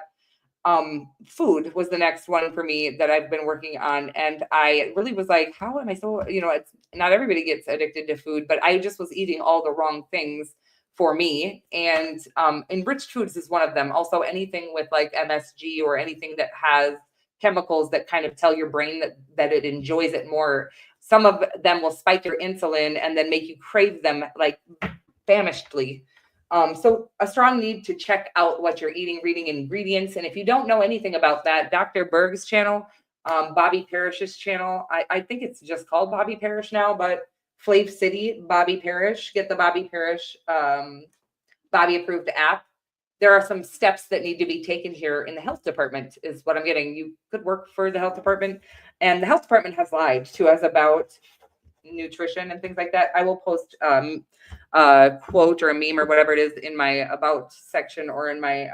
Food was the next one for me that I've been working on. And I really was like, how am I so, it's not everybody gets addicted to food, but I just was eating all the wrong things for me. And enriched foods is one of them. Also, anything with like MSG or anything that has chemicals that kind of tell your brain that it enjoys it more. Some of them will spike your insulin and then make you crave them like famishedly. So a strong need to check out what you're eating, reading ingredients. And if you don't know anything about that, Dr. Berg's channel, Bobby Parrish's channel, I think it's just called Bobby Parrish now, but Flav City, Bobby Parrish, get the Bobby Parrish, Bobby approved app. There are some steps that need to be taken here in the health department is what I'm getting. You could work for the health department, and the health department has lied to us about nutrition and things like that. I will post a quote or a meme or whatever it is in my about section or in my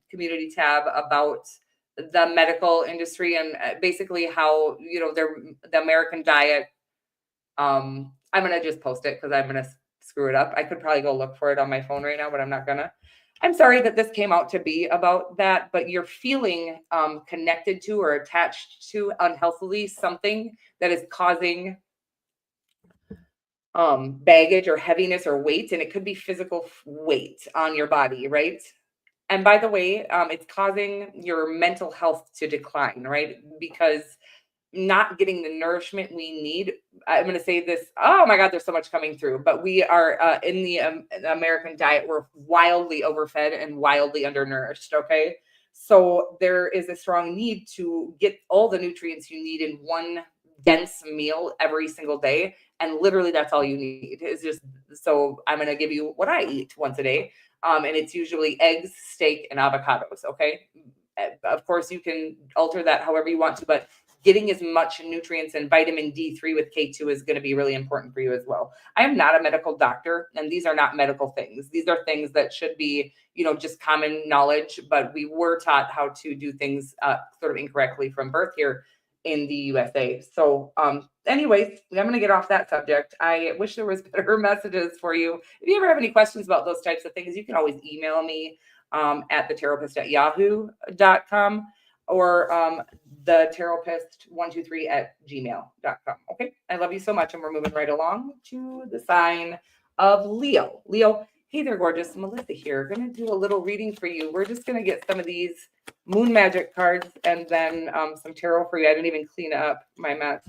community tab about the medical industry and basically how, the American diet. I'm going to just post it because I'm going to screw it up. I could probably go look for it on my phone right now, but I'm not going to. I'm sorry that this came out to be about that, but you're feeling connected to or attached to unhealthily something that is causing baggage or heaviness or weight, and it could be physical weight on your body, right? And by the way, it's causing your mental health to decline, right? Because not getting the nourishment we need. I'm going to say this. Oh my God, there's so much coming through, but we are in the American diet. We're wildly overfed and wildly undernourished. Okay. So there is a strong need to get all the nutrients you need in one dense meal every single day. And literally that's all you need is just, so I'm going to give you what I eat once a day. And it's usually eggs, steak, and avocados. Okay. Of course you can alter that however you want to, but getting as much nutrients and vitamin D3 with K2 is going to be really important for you as well. I am not a medical doctor, and these are not medical things. These are things that should be, just common knowledge, but we were taught how to do things sort of incorrectly from birth here in the USA. So anyways, I'm going to get off that subject. I wish there was better messages for you. If you ever have any questions about those types of things, you can always email me at thetaropist@yahoo.com or thetaropist123@gmail.com. Okay. I love you so much. And we're moving right along to the sign of Leo. Leo, hey there, gorgeous. Melissa here. Going to do a little reading for you. We're just going to get some of these moon magic cards and then some tarot for you. I didn't even clean up my mess.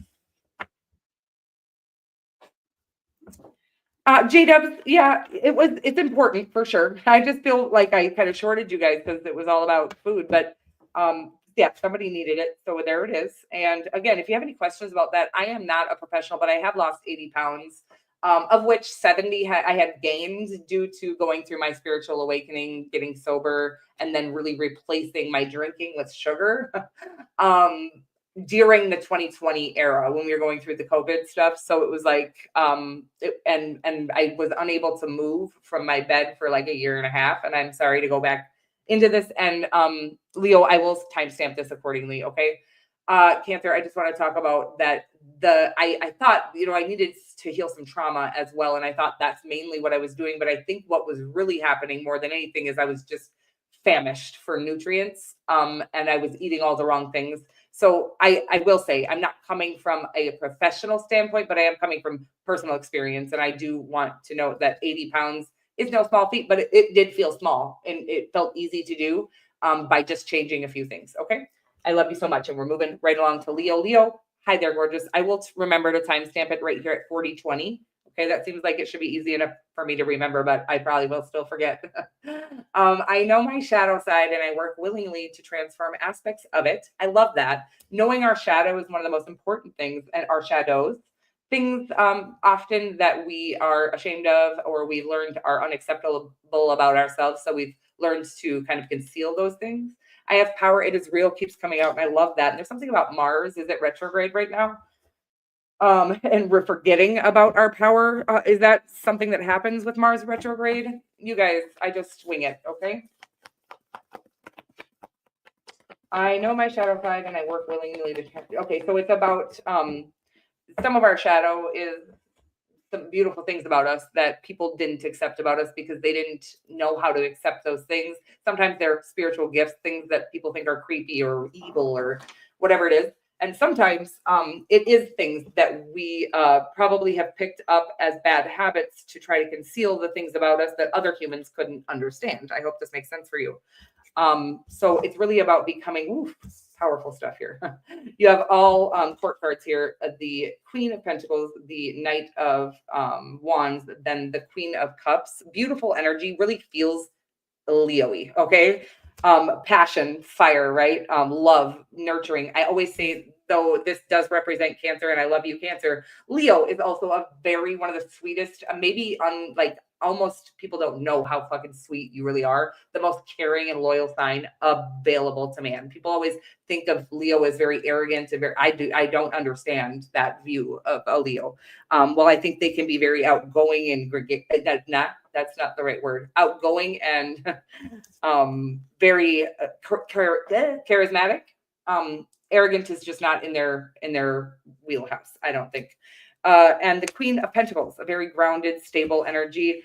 J-Dubs, yeah, it's important for sure. I just feel like I kind of shorted you guys because it was all about food, but yeah, somebody needed it. So there it is. And again, if you have any questions about that, I am not a professional, but I have lost 80 pounds, of which 70 I had gained due to going through my spiritual awakening, getting sober, and then really replacing my drinking with sugar. during the 2020 era when we were going through the COVID stuff. So it was like, and I was unable to move from my bed for like a year and a half. And I'm sorry to go back into this. And Leo, I will timestamp this accordingly. Okay. Cancer, I just want to talk about that. I thought, you know, I needed to heal some trauma as well. And I thought that's mainly what I was doing. But I think what was really happening more than anything is I was just famished for nutrients. And I was eating all the wrong things. So I will say I'm not coming from a professional standpoint, but I am coming from personal experience. And I do want to note that 80 pounds is no small feat, but it did feel small and it felt easy to do by just changing a few things. Okay. I love you so much. And we're moving right along to Leo. Leo, hi there, gorgeous. I will remember to timestamp it right here at 4020. Okay, that seems like it should be easy enough for me to remember, but I probably will still forget. I know my shadow side and I work willingly to transform aspects of it. I love that. Knowing our shadow is one of the most important things, and our shadows, things often that we are ashamed of or we've learned are unacceptable about ourselves. So we've learned to kind of conceal those things. I have power. It is real, keeps coming out. And I love that. And there's something about Mars. Is it retrograde right now? And we're forgetting about our power. Is that something that happens with Mars retrograde? You guys, I just wing it, okay? I know my shadow side and I work willingly to check. Okay, so it's about some of our shadow is some beautiful things about us that people didn't accept about us because they didn't know how to accept those things. Sometimes they're spiritual gifts, things that people think are creepy or evil or whatever it is. And sometimes it is things that we probably have picked up as bad habits to try to conceal the things about us that other humans couldn't understand. I hope this makes sense for you. So it's really about becoming powerful stuff here. You have all court cards here. The Queen of Pentacles, the Knight of Wands, then the Queen of Cups. Beautiful energy, really feels Leo-y, okay? Passion, fire, right? Love, nurturing. I always say, though this does represent Cancer, and I love you, Cancer, Leo is also a very one of the sweetest, maybe on like almost people don't know how fucking sweet you really are. The most caring and loyal sign available to man. People always think of Leo as very arrogant and very, I don't understand that view of a Leo. Well, I think they can be very outgoing and that's not the right word. Outgoing and very charismatic. Arrogant is just not in their wheelhouse, I don't think. And the Queen of Pentacles, a very grounded, stable energy.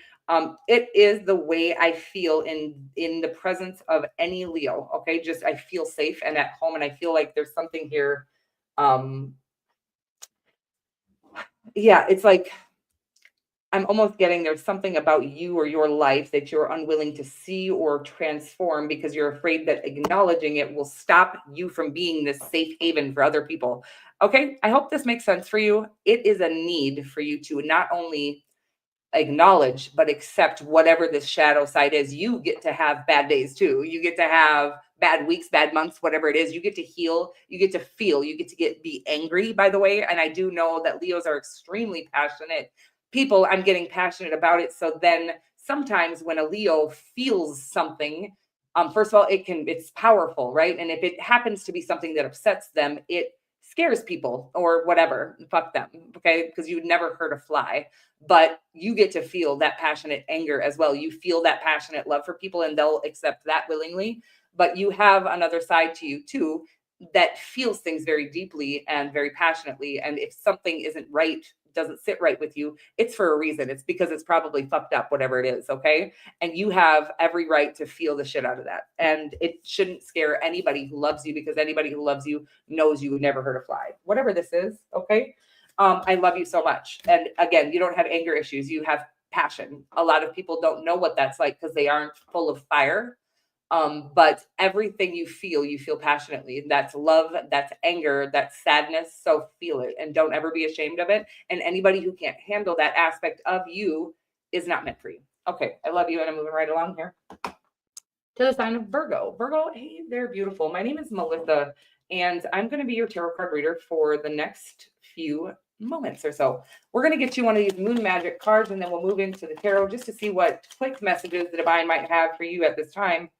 It is the way I feel in the presence of any Leo. Okay, just I feel safe and at home, and I feel like there's something here. Yeah, it's like I'm almost getting there's something about you or your life that you're unwilling to see or transform because you're afraid that acknowledging it will stop you from being this safe haven for other people. Okay, I hope this makes sense for you. It is a need for you to not only acknowledge, but accept whatever this shadow side is. You get to have bad days too. You get to have bad weeks, bad months, whatever it is. You get to heal. You get to feel. You get to be angry, by the way. And I do know that Leos are extremely passionate people. I'm getting passionate about it. So then sometimes when a Leo feels something, first of all, it's powerful, right? And if it happens to be something that upsets them, it scares people or whatever. Fuck them, okay? Because you'd never hurt a fly. But you get to feel that passionate anger as well. You feel that passionate love for people and they'll accept that willingly. But you have another side to you too that feels things very deeply and very passionately. And if something isn't right, doesn't sit right with you, it's for a reason. It's because it's probably fucked up, whatever it is, okay? And you have every right to feel the shit out of that. And it shouldn't scare anybody who loves you because anybody who loves you knows you would never hurt a fly. Whatever this is, okay? I love you so much. And again, you don't have anger issues. You have passion. A lot of people don't know what that's like because they aren't full of fire. But everything you feel passionately. That's love, that's anger, that's sadness. So feel it and don't ever be ashamed of it. And anybody who can't handle that aspect of you is not meant for you. Okay, I love you. And I'm moving right along here to the sign of Virgo. Virgo, hey, they're beautiful. My name is Melissa, and I'm going to be your tarot card reader for the next few moments or so. We're going to get you one of these moon magic cards, and then we'll move into the tarot just to see what quick messages the divine might have for you at this time.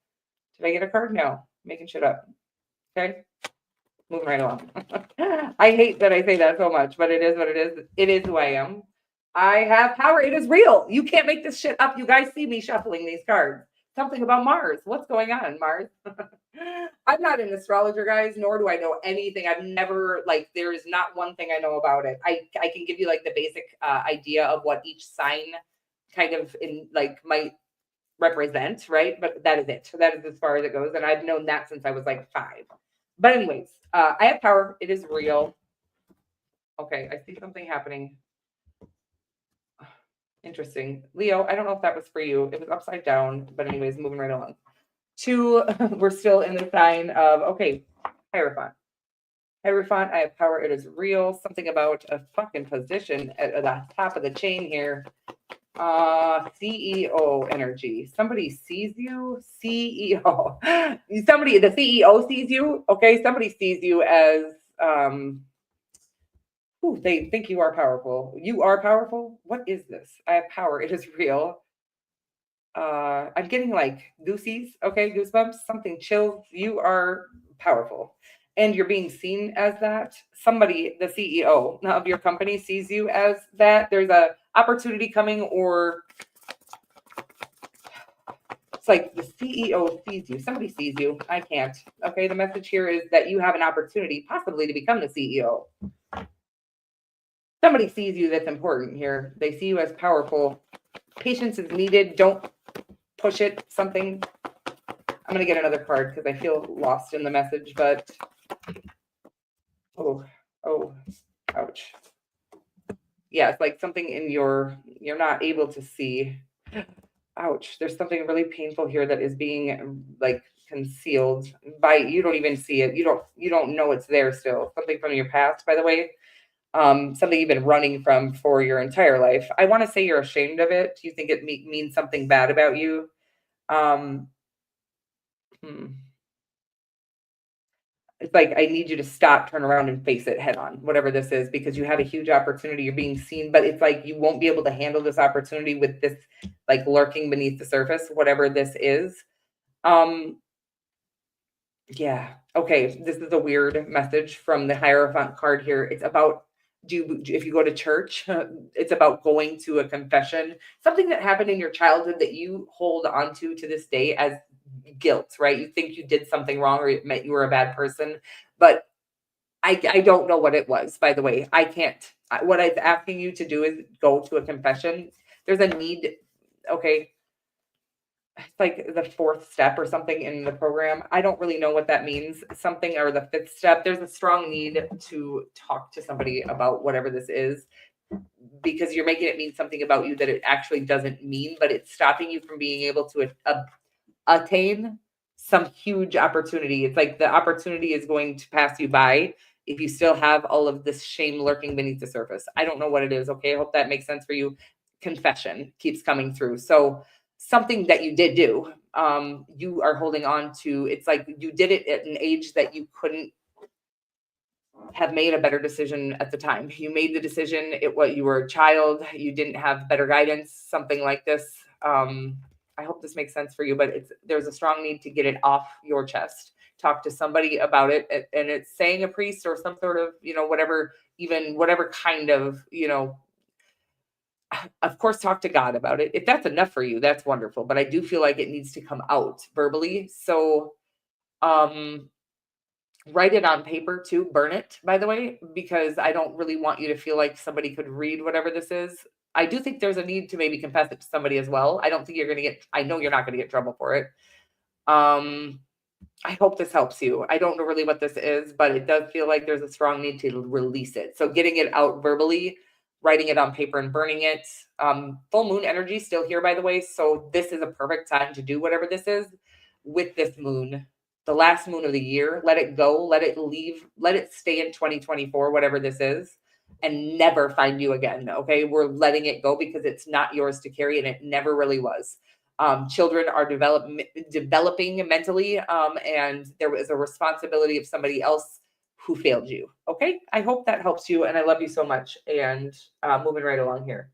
Did I get a card? No, making shit up. Okay. Moving right along. I hate that I say that so much, but it is what it is. It is who I am. I have power. It is real. You can't make this shit up. You guys see me shuffling these cards. Something about Mars. What's going on, Mars? I'm not an astrologer, guys, nor do I know anything. I've never, like, there is not one thing I know about it. I can give you like the basic idea of what each sign kind of in like might represent, right? But that is it. That is as far as it goes. And I've known that since I was like 5. But anyways, I have power. It is real. Okay, I see something happening. Interesting. Leo, I don't know if that was for you. It was upside down. But anyways, moving right along. 2, we're still in the sign of, okay, Hierophant. Hierophant, I have power. It is real. Something about a fucking position at the top of the chain here. CEO energy. Somebody sees you. CEO. Somebody, the CEO sees you. Okay, somebody sees you as they think you are powerful. You are powerful. What is this? I have power. It is real. I'm getting like goosies. Okay, goosebumps. Something chills. You are powerful. And you're being seen as that. Somebody, the CEO of your company, sees you as that. There's a opportunity coming, or it's like the CEO sees you. Somebody sees you. I can't. Okay, the message here is that you have an opportunity possibly to become the CEO. Somebody sees you that's important here. They see you as powerful. Patience is needed. Don't push it. Something. I'm going to get another card because I feel lost in the message, but oh, ouch. Yeah, it's like something in you're not able to see. Ouch. There's something really painful here that is being like concealed by, you don't even see it. You don't know it's there still. Something from your past, by the way. Something you've been running from for your entire life. I want to say you're ashamed of it. You think it means something bad about you. It's like, I need you to stop, turn around and face it head on, whatever this is, because you have a huge opportunity. You're being seen, but it's like you won't be able to handle this opportunity with this like lurking beneath the surface, whatever this is. Yeah. Okay. This is a weird message from the Hierophant card here. It's about, if you go to church, it's about going to a confession, something that happened in your childhood that you hold onto to this day as guilt, right? You think you did something wrong or it meant you were a bad person, but I don't know what it was, by the way. I can't. What I'm asking you to do is go to a confession. There's a need. Okay. It's like the 4th step or something in the program. I don't really know what that means. Something, or the 5th step. There's a strong need to talk to somebody about whatever this is, because you're making it mean something about you that it actually doesn't mean, but it's stopping you from being able to attain some huge opportunity. It's like the opportunity is going to pass you by if you still have all of this shame lurking beneath the surface. I don't know what it is. Okay. I hope that makes sense for you. Confession keeps coming through. So something that you did do, you are holding on to. It's like you did it at an age that you couldn't have made a better decision at the time. You made the decision. You were a child. You didn't have better guidance, something like this. I hope this makes sense for you, but there's a strong need to get it off your chest. Talk to somebody about it. And it's saying a priest or some sort of, whatever kind of, of course, talk to God about it. If that's enough for you, that's wonderful. But I do feel like it needs to come out verbally. So, write it on paper too. Burn it, by the way, because I don't really want you to feel like somebody could read whatever this is. I do think there's a need to maybe confess it to somebody as well. I don't think I know you're not going to get in trouble for it. I hope this helps you. I don't know really what this is, but it does feel like there's a strong need to release it. So getting it out verbally, writing it on paper and burning it. Full moon energy still here, by the way. So this is a perfect time to do whatever this is with this moon. The last moon of the year, let it go, let it leave, let it stay in 2024, whatever this is, and never find you again. Okay. We're letting it go because it's not yours to carry, and it never really was. Children are developing mentally, and there was a responsibility of somebody else who failed you. Okay. I hope that helps you, and I love you so much. And moving right along here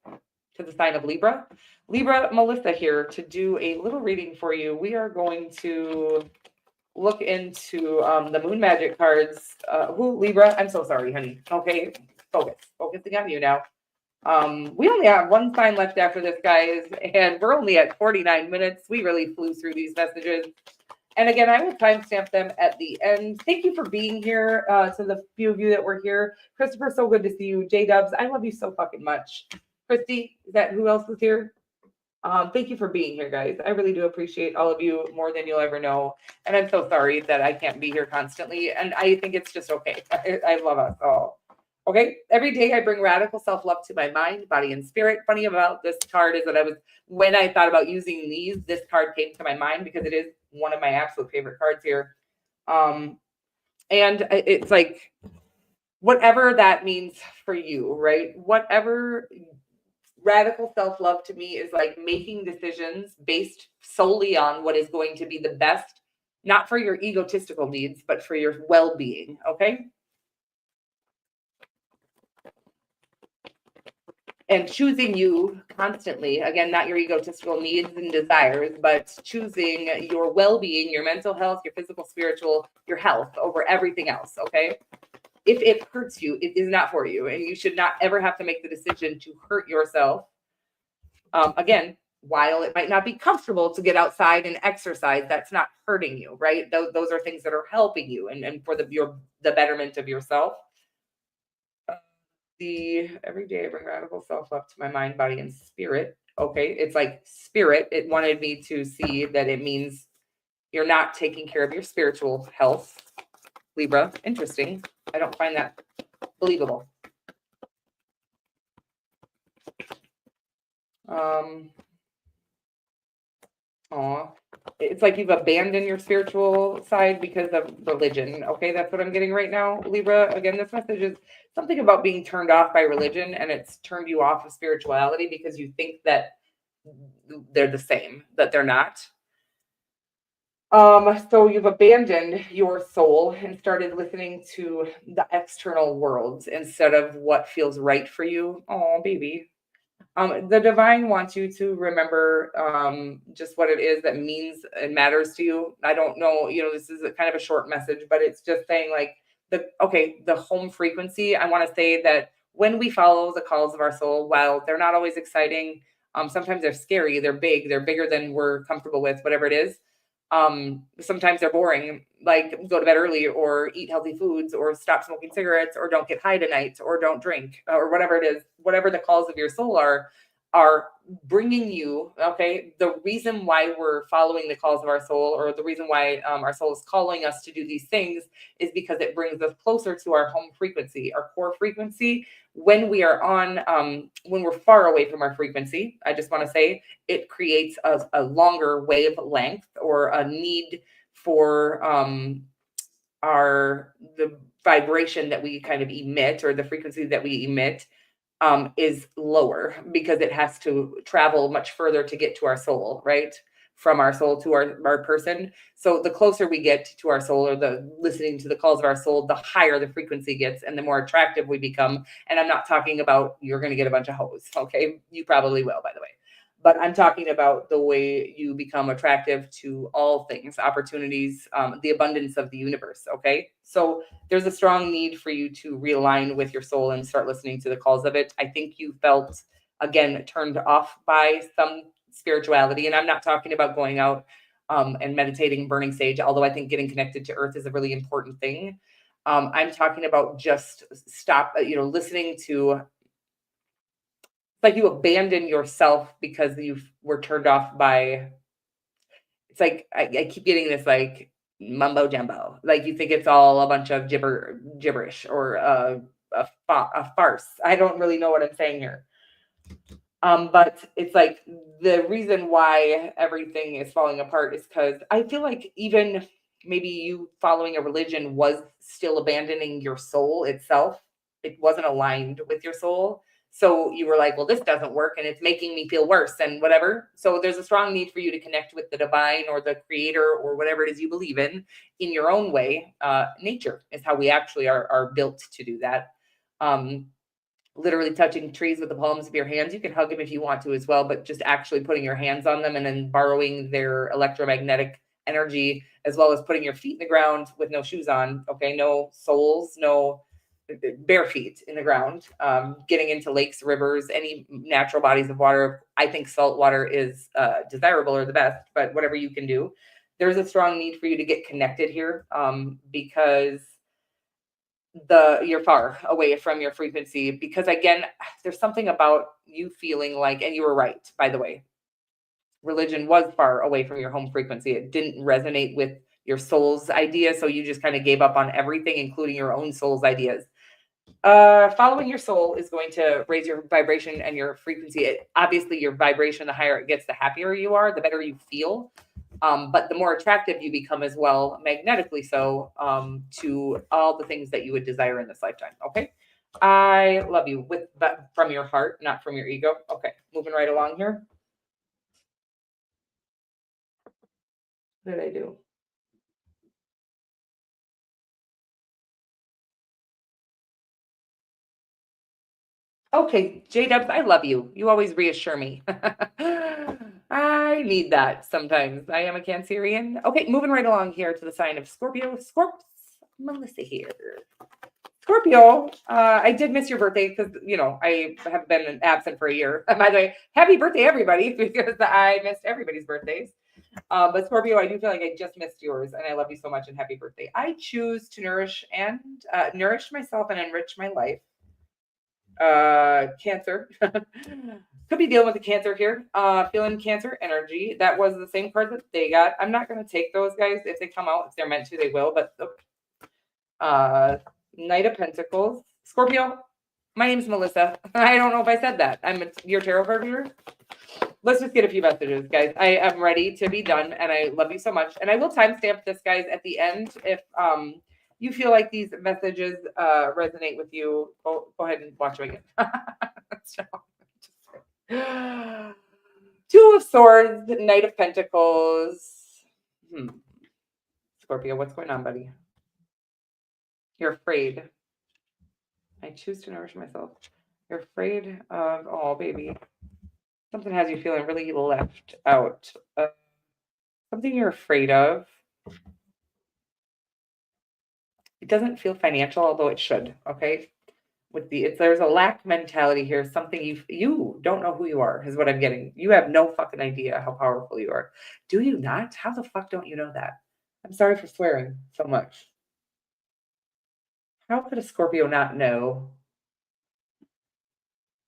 to the sign of Libra. Libra, Melissa here to do a little reading for you. We are going to look into the moon magic cards. Who, Libra? I'm so sorry, honey. Okay, focusing on you now. We only have one sign left after this, guys, and we're only at 49 minutes. We really flew through these messages. And again, I will timestamp them at the end. Thank you for being here. To the few of you that were here. Christopher, so good to see you. J-Dubs, I love you so fucking much. Christy, is that who else is here? Thank you for being here, guys. I really do appreciate all of you more than you'll ever know. And I'm so sorry that I can't be here constantly. And I think it's just okay. I love us all. Okay. Every day I bring radical self-love to my mind, body, and spirit. Funny about this card is that when I thought about using these, this card came to my mind because it is one of my absolute favorite cards here. And it's like, whatever that means for you, right? Whatever. Radical self-love to me is like making decisions based solely on what is going to be the best, not for your egotistical needs, but for your well-being, okay? And choosing you constantly, again, not your egotistical needs and desires, but choosing your well-being, your mental health, your physical, spiritual, your health over everything else, okay? If it hurts you, it is not for you. And you should not ever have to make the decision to hurt yourself. Again, while it might not be comfortable to get outside and exercise, that's not hurting you, right? Those are things that are helping you and for the betterment of yourself. Every day I bring radical self-love to my mind, body, and spirit. Okay, it's like spirit. It wanted me to see that it means you're not taking care of your spiritual health. Libra, interesting. I don't find that believable. It's like you've abandoned your spiritual side because of religion. Okay, that's what I'm getting right now, Libra. Again, this message is something about being turned off by religion, and it's turned you off of spirituality because you think that they're the same, that they're not. So you've abandoned your soul and started listening to the external worlds instead of what feels right for you. Oh, baby. The divine wants you to remember just what it is that means and matters to you. I don't know, this is kind of a short message, but it's just saying like the home frequency. I want to say that when we follow the calls of our soul, while they're not always exciting, sometimes they're scary, they're bigger than we're comfortable with, whatever it is. Sometimes they're boring, like go to bed early or eat healthy foods or stop smoking cigarettes or don't get high tonight or don't drink or whatever it is, whatever the calls of your soul are bringing you. Okay. The reason why we're following the calls of our soul, or the reason why our soul is calling us to do these things, is because it brings us closer to our home frequency, our core frequency. When we are when we're far away from our frequency, I just want to say it creates a longer wavelength or a need for the vibration that we kind of emit, or the frequency that we emit is lower because it has to travel much further to get to our soul, right? From our soul to our person. So the closer we get to our soul, or the listening to the calls of our soul, the higher the frequency gets and the more attractive we become. And I'm not talking about you're going to get a bunch of hoes. Okay. You probably will, by the way. But I'm talking about the way you become attractive to all things, opportunities, the abundance of the universe. Okay. So there's a strong need for you to realign with your soul and start listening to the calls of it. I think you felt, again, turned off by some spirituality. And I'm not talking about going out and meditating, burning sage, although I think getting connected to earth is a really important thing. I'm talking about just stop, listening to, like you abandon yourself because you were turned off by, it's like, I keep getting this like mumbo jumbo. Like you think it's all a bunch of gibberish or a farce. I don't really know what I'm saying here. But it's like the reason why everything is falling apart is because I feel like even maybe you following a religion was still abandoning your soul itself. It wasn't aligned with your soul. So you were like, well, this doesn't work and it's making me feel worse and whatever. So there's a strong need for you to connect with the divine or the creator or whatever it is you believe in your own way. Nature is how we actually are built to do that. Literally touching trees with the palms of your hands. You can hug them if you want to as well, but just actually putting your hands on them and then borrowing their electromagnetic energy, as well as putting your feet in the ground with no shoes on. Okay, no soles, no bare feet in the ground. Getting into lakes, rivers, any natural bodies of water. I think salt water is desirable or the best, but whatever you can do. There's a strong need for you to get connected here, because you're far away from your frequency. Because again, there's something about you feeling like, and you were right, by the way, religion was far away from your home frequency. It didn't resonate with your soul's idea, so you just kind of gave up on everything, including your own soul's ideas. Following your soul is going to raise your vibration and your frequency. Obviously, your vibration, the higher it gets, the happier you are, the better you feel. But the more attractive you become as well, magnetically so, to all the things that you would desire in this lifetime. Okay. I love you from your heart, not from your ego. Okay. Moving right along here. What did I do? Okay, J-Dubs, I love you. You always reassure me. I need that sometimes. I am a Cancerian. Okay, moving right along here to the sign of Scorpio. Melissa here. Scorpio, I did miss your birthday because, I have been absent for a year. By the way, happy birthday, everybody, because I missed everybody's birthdays. But Scorpio, I do feel like I just missed yours, and I love you so much, and happy birthday. I choose to nourish myself and enrich my life. Cancer. Could be dealing with the Cancer here. Feeling Cancer energy. That was the same card that they got. I'm not going to take those, guys. If they come out, if they're meant to, they will. But Knight of Pentacles. Scorpio, my name's Melissa. I don't know if I said that. I'm your tarot card reader. Let's just get a few messages, guys. I am ready to be done, and I love you so much. And I will timestamp this, guys, at the end. If you feel like these messages resonate with you, go ahead and watch them again. Two of Swords, Knight of Pentacles. Scorpio, what's going on, buddy? You're afraid. I choose to nourish myself. You're afraid of, oh, baby. Something has you feeling really left out. Something you're afraid of. It doesn't feel financial, although it should. Okay, there's a lack mentality here. Something you don't know who you are is what I'm getting. You have no fucking idea how powerful you are. Do you not? How the fuck don't you know that? I'm sorry for swearing so much. How could a Scorpio not know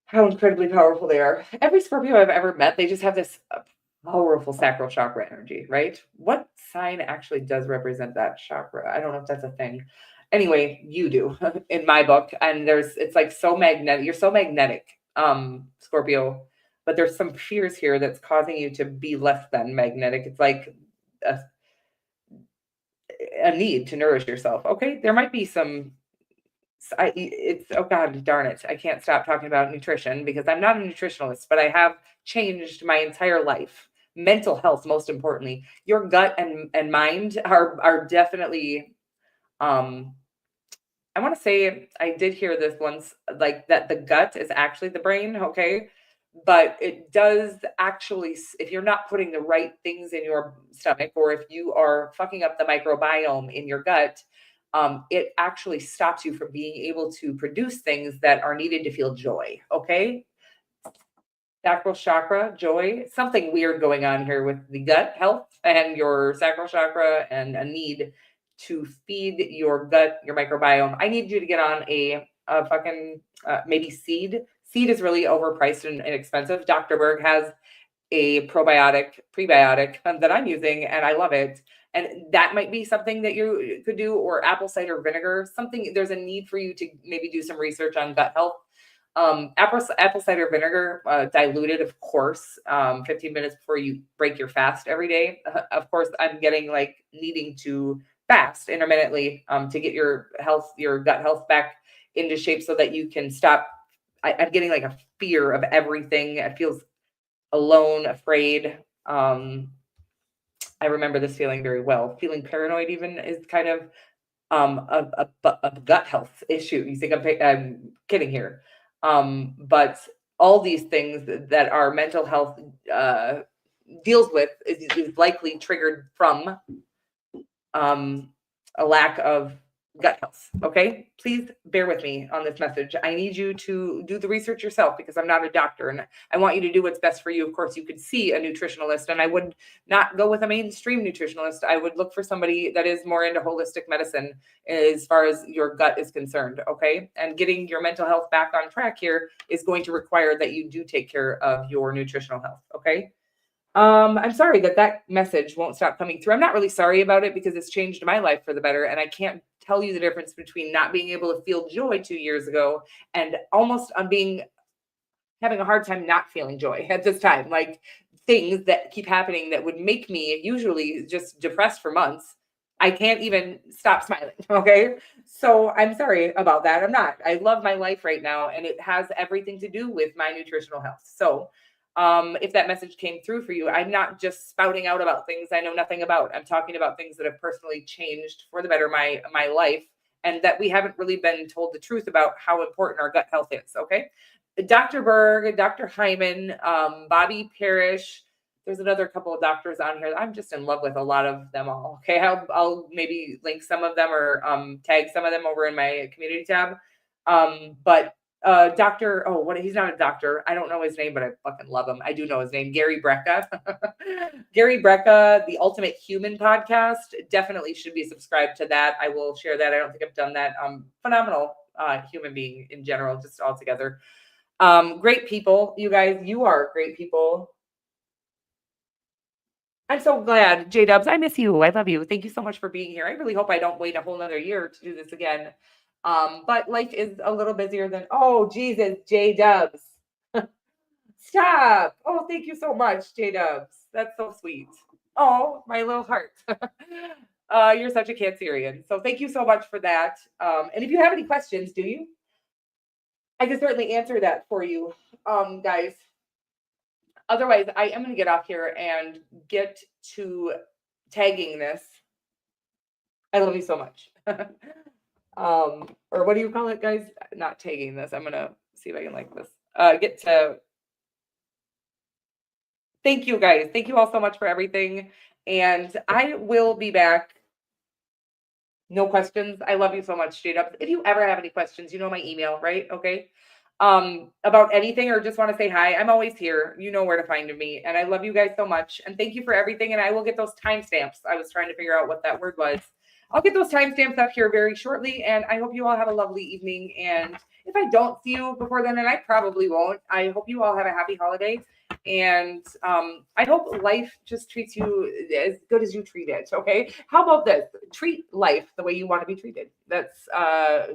how incredibly powerful they are? Every Scorpio I've ever met, they just have this powerful sacral chakra energy, right? What sign actually does represent that chakra? I don't know if that's a thing. Anyway, you do in my book. And it's like so magnetic. You're so magnetic, Scorpio, but there's some fears here that's causing you to be less than magnetic. It's like a need to nourish yourself. Okay. There might be some, oh God, darn it. I can't stop talking about nutrition because I'm not a nutritionalist, but I have changed my entire life. Mental health, most importantly. Your gut and mind are definitely, I want to say, I did hear this once, like that the gut is actually the brain, okay? But it does actually, if you're not putting the right things in your stomach, or if you are fucking up the microbiome in your gut, it actually stops you from being able to produce things that are needed to feel joy, okay? Sacral chakra, joy, something weird going on here with the gut health and your sacral chakra, and a need to feed your gut, your microbiome. I need you to get on a fucking maybe seed. Seed is really overpriced and expensive. Dr. Berg has a prebiotic that I'm using, and I love it. And that might be something that you could do, or apple cider vinegar. Something, there's a need for you to maybe do some research on gut health. Apple cider vinegar, diluted, of course, 15 minutes before you break your fast every day. Of course, I'm getting like needing to fast intermittently to get your gut health back into shape so that you can stop. I'm getting like a fear of everything. It feels alone, afraid. I remember this feeling very well. Feeling paranoid even is kind of a gut health issue. You think I'm kidding here. But all these things that are mental health deals with is likely triggered from a lack of gut health. Okay, please bear with me on this message. I need you to do the research yourself because I'm not a doctor, and I want you to do what's best for you. Of course, you could see a nutritionalist, and I would not go with a mainstream nutritionalist. I would look for somebody that is more into holistic medicine as far as your gut is concerned. Okay, and getting your mental health back on track here is going to require that you do take care of your nutritional health. Okay. I'm sorry that message won't stop coming through. I'm not really sorry about it because it's changed my life for the better. And I can't tell you the difference between not being able to feel joy 2 years ago and almost having a hard time not feeling joy at this time. Like things that keep happening that would make me usually just depressed for months. I can't even stop smiling. Okay. So I'm sorry about that. I'm not. I love my life right now, and it has everything to do with my nutritional health. So if that message came through for you, I'm not just spouting out about things I know nothing about. I'm talking about things that have personally changed for the better my life, and that we haven't really been told the truth about how important our gut health is. Okay. Dr. Berg, Dr. Hyman, Bobby Parrish. There's another couple of doctors on here. I'm just in love with a lot of them all. Okay. I'll maybe link some of them or tag some of them over in my community tab. But Dr. he's not a doctor. I don't know his name, but I fucking love him. I do know his name, Gary Brecka. Gary Brecka, the Ultimate Human podcast. Definitely should be subscribed to that. I will share that. I don't think I've done that. Phenomenal human being in general, just all together. Great people. You guys, you are great people. I'm so glad, J-Dubs. I miss you. I love you. Thank you so much for being here. I really hope I don't wait a whole nother year to do this again. But life is a little busier than, oh, Jesus, J-Dubs. Stop. Oh, thank you so much, J-Dubs. That's so sweet. Oh, my little heart. You're such a Cancerian. So thank you so much for that. And if you have any questions, do you? I can certainly answer that for you, guys. Otherwise, I am going to get off here and get to tagging this. I love you so much. Or what do you call it, guys? Not tagging this. I'm going to see if I can like this. Thank you, guys. Thank you all so much for everything. And I will be back. No questions. I love you so much, straight up. If you ever have any questions, you know my email, right? Okay. About anything or just want to say hi, I'm always here. You know where to find me. And I love you guys so much. And thank you for everything. And I will get those timestamps. I was trying to figure out what that word was. I'll get those timestamps up here very shortly. And I hope you all have a lovely evening. And if I don't see you before then, and I probably won't, I hope you all have a happy holiday. And I hope life just treats you as good as you treat it. Okay. How about this? Treat life the way you want to be treated. That's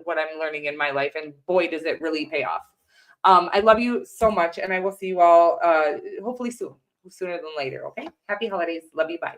what I'm learning in my life. And boy, does it really pay off. I love you so much. And I will see you all hopefully soon, sooner than later. Okay. Happy holidays. Love you. Bye.